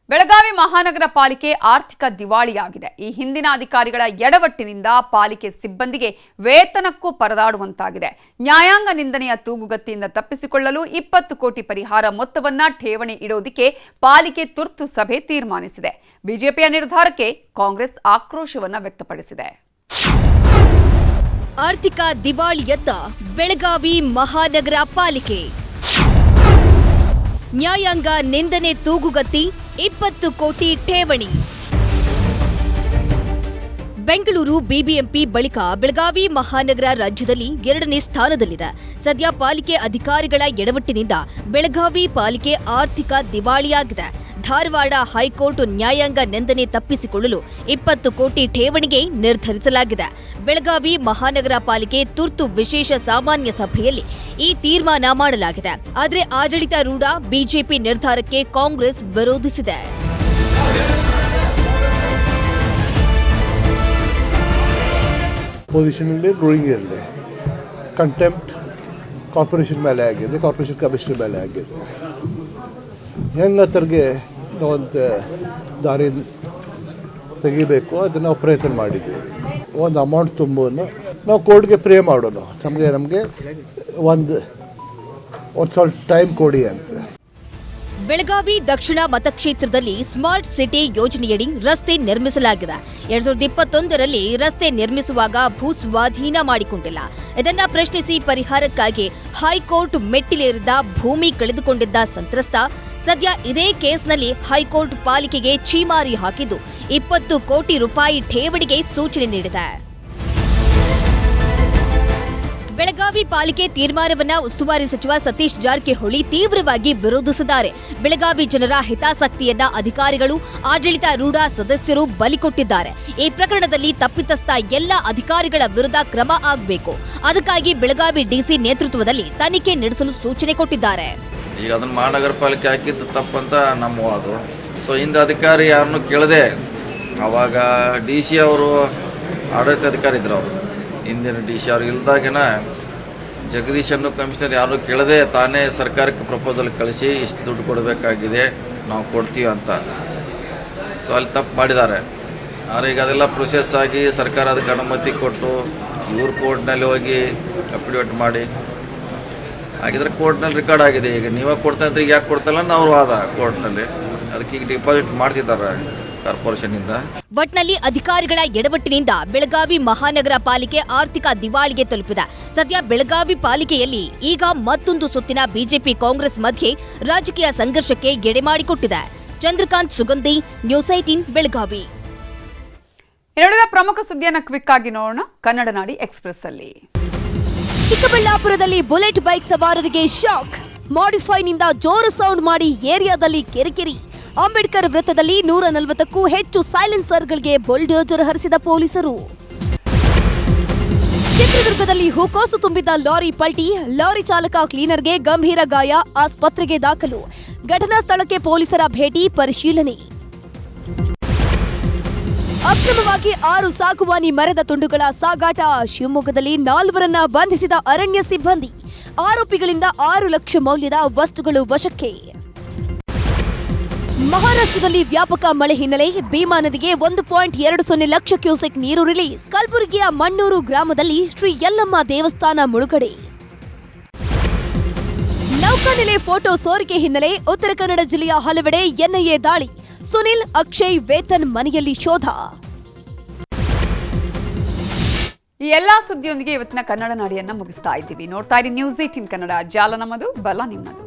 ಬೆಳಗಾವಿ ಮಹಾನಗರ ಪಾಲಿಕೆ ಆರ್ಥಿಕ ದಿವಾಳಿಯಾಗಿದೆ. ಈ ಹಿಂದಿನ ಅಧಿಕಾರಿಗಳ ಎಡವಟ್ಟಿನಿಂದ ಪಾಲಿಕೆ ಸಿಬ್ಬಂದಿಗೆ ವೇತನಕ್ಕೂ ಪರದಾಡುವಂತಾಗಿದೆ. ನ್ಯಾಯಾಂಗ ನಿಂದನೆಯ ತೂಗುಗತ್ತಿಯಿಂದ ತಪ್ಪಿಸಿಕೊಳ್ಳಲು 20 ಕೋಟಿ ಪರಿಹಾರ ಮೊತ್ತವನ್ನ ಠೇವಣಿ ಇಡೋದಕ್ಕೆ ಪಾಲಿಕೆ ತುರ್ತು ಸಭೆ ತೀರ್ಮಾನಿಸಿದೆ. ಬಿಜೆಪಿಯ ನಿರ್ಧಾರಕ್ಕೆ ಕಾಂಗ್ರೆಸ್ ಆಕ್ರೋಶವನ್ನ ವ್ಯಕ್ತಪಡಿಸಿದೆ. ಆರ್ಥಿಕ ದಿವಾಳಿಯತ್ತ ಬೆಳಗಾವಿ ಮಹಾನಗರ ಪಾಲಿಕೆ. ನ್ಯಾಯಾಂಗ ನಿಂದನೆ ತೂಗುಗತ್ತಿ 20 ಕೋಟಿ ಠೇವಣಿ. ಬೆಂಗಳೂರು ಬಿಬಿಎಂಪಿ ಬಳಿಕ ಬೆಳಗಾವಿ ಮಹಾನಗರ ರಾಜ್ಯದಲ್ಲಿ 2ನೇ ಸ್ಥಾನದಲ್ಲಿದೆ. ಸದ್ಯ ಪಾಲಿಕೆ ಅಧಿಕಾರಿಗಳ ಎಡವಟ್ಟಿನಿಂದ ಬೆಳಗಾವಿ ಪಾಲಿಕೆ ಆರ್ಥಿಕ ದಿವಾಳಿಯಾಗಿದೆ. ಧಾರವಾಡ ಹೈಕೋರ್ಟ್ ನ್ಯಾಯಾಂಗ ನಿಂದನೆ ತಪ್ಪಿಸಿಕೊಳ್ಳಲು 20 ಕೋಟಿ ಠೇವಣಿಗೆ ನಿರ್ಧರಿಸಲಾಗಿದೆ. ಬೆಳಗಾವಿ ಮಹಾನಗರ ಪಾಲಿಕೆ ತುರ್ತು ವಿಶೇಷ ಸಾಮಾನ್ಯ ಸಭೆಯಲ್ಲಿ ಈ ತೀರ್ಮಾನ ಮಾಡಲಾಗಿದೆ. ಆದರೆ ಆಡಳಿತಾರೂಢ ಬಿಜೆಪಿ ನಿರ್ಧಾರಕ್ಕೆ ಕಾಂಗ್ರೆಸ್ ವಿರೋಧಿಸಿದೆ. ಪೊಸಿಷನಲ್ಲಿ ರೂಲಿಂಗ್ ಇರಲಿ, ಕಂಟೆಂಪ್ಟ್ ಕಾರ್ಪೊರೇಷನ್ ಮೇಲೆ ಆಗಿದೆ, ಕಾರ್ಪೊರೇಷನ್ ಕಮಿಷನರ್ ಮೇಲೆ ಆಗಿದೆ. ಹೆಂಗತ್ತರಿಗೆ ನಾವಂತ ದಾರಿ ತೆಗಿಬೇಕು ಅದನ್ನು ನಾವು ಪ್ರಯತ್ನ ಮಾಡಿದ್ದೀವಿ. ಒಂದು ಅಮೌಂಟ್ ತುಂಬೋನು ನಾವು ಕೋರ್ಟ್ಗೆ ಪ್ರೇ ಮಾಡೋಣ, ನಮಗೆ ಒಂದು ಸ್ವಲ್ಪ ಟೈಮ್ ಕೊಡಿ ಅಂತ. ಬೆಳಗಾವಿ ದಕ್ಷಿಣ ಮತಕ್ಷೇತ್ರದಲ್ಲಿ ಸ್ಮಾರ್ಟ್ ಸಿಟಿ ಯೋಜನೆಯಡಿ ರಸ್ತೆ ನಿರ್ಮಿಸಲಾಗಿದೆ. 2021ರಲ್ಲಿ ರಸ್ತೆ ನಿರ್ಮಿಸುವಾಗ ಭೂ ಸ್ವಾಧೀನ ಮಾಡಿಕೊಂಡಿಲ್ಲ. ಇದನ್ನ ಪ್ರಶ್ನಿಸಿ ಪರಿಹಾರಕ್ಕಾಗಿ ಹೈಕೋರ್ಟ್ ಮೆಟ್ಟಿಲೇರಿದ್ದ ಭೂಮಿ ಕಳೆದುಕೊಂಡಿದ್ದ ಸಂತ್ರಸ್ತ ಸದ್ಯ ಇದೇ ಕೇಸ್ನಲ್ಲಿ ಹೈಕೋರ್ಟ್ ಪಾಲಿಕೆಗೆ ಛೀಮಾರಿ ಹಾಕಿದ್ದು 20 ಕೋಟಿ ರೂಪಾಯಿ ಠೇವಣಿಗೆ ಸೂಚನೆ ನೀಡಿದೆ. ಬೆಳಗಾವಿ ಪಾಲಿಕೆ ತೀರ್ಮಾನವನ್ನ ಉಸ್ತುವಾರಿ ಸಚಿವ ಸತೀಶ್ ಜಾರಕಿಹೊಳಿ ತೀವ್ರವಾಗಿ ವಿರೋಧಿಸಿದ್ದಾರೆ. ಬೆಳಗಾವಿ ಜನರ ಹಿತಾಸಕ್ತಿಯನ್ನ ಅಧಿಕಾರಿಗಳು, ಆಡಳಿತಾರೂಢ ಸದಸ್ಯರು ಬಲಿಕೊಟ್ಟಿದ್ದಾರೆ. ಈ ಪ್ರಕರಣದಲ್ಲಿ ತಪ್ಪಿತಸ್ಥ ಎಲ್ಲ ಅಧಿಕಾರಿಗಳ ವಿರುದ್ಧ ಕ್ರಮ ಆಗಬೇಕು. ಅದಕ್ಕಾಗಿ ಬೆಳಗಾವಿ ಡಿಸಿ ನೇತೃತ್ವದಲ್ಲಿ ತನಿಖೆ ನಡೆಸಲು ಸೂಚನೆ ಕೊಟ್ಟಿದ್ದಾರೆ. ಈಗ ಅದನ್ನು ಮಹಾನಗರ ಪಾಲಿಕೆ ಹಾಕಿದ್ದು ತಪ್ಪಂತ ನಮ್ಮ ವಾದ. ಸೊ ಹಿಂದೆ ಅಧಿಕಾರಿ ಯಾರನ್ನು ಕೇಳದೆ, ಅವಾಗ ಡಿ ಸಿ ಅವರು ಆಡಳಿತಾಧಿಕಾರಿ ಇದ್ರು. ಅವರು ಹಿಂದಿನ ಡಿ ಸಿ ಅವ್ರು ಇಲ್ದಾಗಿನ ಜಗದೀಶ್ ಅನ್ನೋ ಕಮಿಷನರ್ ಯಾರು ಕೇಳದೆ ತಾನೇ ಸರ್ಕಾರಕ್ಕೆ ಪ್ರಪೋಸಲ್ ಕಳಿಸಿ ಇಷ್ಟು ದುಡ್ಡು ಕೊಡಬೇಕಾಗಿದೆ, ನಾವು ಕೊಡ್ತೀವಿ ಅಂತ. ಸೊ ಅಲ್ಲಿ ತಪ್ಪು ಮಾಡಿದ್ದಾರೆ. ಆದರೆ ಈಗ ಅದೆಲ್ಲ ಪ್ರೊಸೆಸ್ ಆಗಿ ಸರ್ಕಾರ ಅದಕ್ಕೆ ಅನುಮತಿ ಕೊಟ್ಟು ಇವ್ರ ಕೋರ್ಟ್ನಲ್ಲಿ ಹೋಗಿ ಅಫಿಡವಿಟ್ ಮಾಡಿ ಹಾಗಿದ್ರೆ ಕೋರ್ಟ್ನಲ್ಲಿ ರೆಕಾರ್ಡ್ ಆಗಿದೆ. ಈಗ ನೀವೇ ಕೊಡ್ತಾ ಇದ್ರೆ ಈಗ ಯಾಕೆ ಕೊಡ್ತಲ್ಲ ನಾವು ವಾದ ಕೋರ್ಟ್ನಲ್ಲಿ. ಅದಕ್ಕೆ ಈಗ ಡಿಪಾಸಿಟ್ ಮಾಡ್ತಿದ್ದಾರೆ ಕಾರ್ಪೊರೇಷನ್ನಿಂದ. ಒಟ್ನಲ್ಲಿ ಅಧಿಕಾರಿಗಳ ಎಡವಟ್ಟಿನಿಂದ ಬೆಳಗಾವಿ ಮಹಾನಗರ ಪಾಲಿಕೆ ಆರ್ಥಿಕ ದಿವಾಳಿಗೆ ತಲುಪಿದೆ. ಸದ್ಯ ಬೆಳಗಾವಿ ಪಾಲಿಕೆಯಲ್ಲಿ ಈಗ ಮತ್ತೊಂದು ಸುತ್ತಿನ ಬಿಜೆಪಿ ಕಾಂಗ್ರೆಸ್ ಮಧ್ಯೆ ರಾಜಕೀಯ ಸಂಘರ್ಷಕ್ಕೆ ಎಡೆ ಮಾಡಿಕೊಟ್ಟಿದೆ. ಚಂದ್ರಕಾಂತ್ ಸುಗಂಧಿ, ನ್ಯೂಸ್ 18 ಬೆಳಗಾವಿ. ಇನ್ನುಳಿದ ಪ್ರಮುಖ ಸುದ್ದಿಯನ್ನು ಕ್ವಿಕ್ ಆಗಿ ನೋಡೋಣ ಕನ್ನಡ ನಾಡಿ ಎಕ್ಸ್‌ಪ್ರೆಸ್ ಅಲ್ಲಿ. ಚಿಕ್ಕಬಳ್ಳಾಪುರದಲ್ಲಿ ಬುಲೆಟ್ ಬೈಕ್ ಸವಾರರಿಗೆ ಶಾಕ್. ಮಾಡಿಫೈನಿಂದ ಜೋರು ಸೌಂಡ್ ಮಾಡಿ ಏರಿಯಾದಲ್ಲಿ ಕಿರಿಕಿರಿ. ಅಂಬೇಡ್ಕರ್ ವೃತ್ತದಲ್ಲಿ 140ಕ್ಕೂ ಹೆಚ್ಚು ಸೈಲೆನ್ಸರ್ಗಳಿಗೆ ಬುಲ್ಡೋಜರ್ ಹರಿಸಿದ ಪೊಲೀಸರು. ಚಿತ್ರದುರ್ಗದಲ್ಲಿ ಹೂಕೋಸು ತುಂಬಿದ್ದ ಲಾರಿ ಪಲ್ಟಿ, ಲಾರಿ ಚಾಲಕ ಕ್ಲೀನರ್ಗೆ ಗಂಭೀರ ಗಾಯ, ಆಸ್ಪತ್ರೆಗೆ ದಾಖಲು. ಘಟನಾ ಸ್ಥಳಕ್ಕೆ ಪೊಲೀಸರ ಭೇಟಿ, ಪರಿಶೀಲನೆ. ಅಕ್ರಮವಾಗಿ 6 ಸಾಗುವಾನಿ ಮರದ ತುಂಡುಗಳ ಸಾಗಾಟ. ಶಿವಮೊಗ್ಗದಲ್ಲಿ 4ರನ್ನ ಬಂಧಿಸಿದ ಅರಣ್ಯ ಸಿಬ್ಬಂದಿ. ಆರೋಪಿಗಳಿಂದ 6 ಲಕ್ಷ ಮೌಲ್ಯದ ವಸ್ತುಗಳು ವಶಕ್ಕೆ. ಮಹಾರಾಷ್ಟ್ರದಲ್ಲಿ ವ್ಯಾಪಕ ಮಳೆ ಹಿನ್ನೆಲೆ ಭೀಮಾ ನದಿಗೆ 1.20 ಲಕ್ಷ ಕ್ಯೂಸೆಕ್ ನೀರು ರಿಲೀಸ್. ಕಲಬುರಗಿಯ ಮಣ್ಣೂರು ಗ್ರಾಮದಲ್ಲಿ ಶ್ರೀ ಯಲ್ಲಮ್ಮ ದೇವಸ್ಥಾನ ಮುಳುಗಡೆ. ನೌಕಾನೆಲೆ ಫೋಟೋ ಸೋರಿಕೆ ಹಿನ್ನೆಲೆ ಉತ್ತರ ಕನ್ನಡ ಜಿಲ್ಲೆಯ ಹಲವೆಡೆ ಎನ್ಐಎ ದಾಳಿ. ಸುನಿಲ್, ಅಕ್ಷಯ್ ವೇತನ್ ಮನೆಯಲ್ಲಿ ಶೋಧ. ಈ ಎಲ್ಲಾ ಸುದ್ದಿಯೊಂದಿಗೆ ಇವತ್ತಿನ ಕನ್ನಡ ನಾಡಿಯನ್ನ ಮುಗಿಸ್ತಾ ಇದ್ದೀವಿ. ನೋಡ್ತಾ ಇರಿ ನ್ಯೂಸ್ 18 ಕನ್ನಡ. ಜಾಲ ನಮ್ಮದು, ಬಲ ನಿಮ್ಮದು.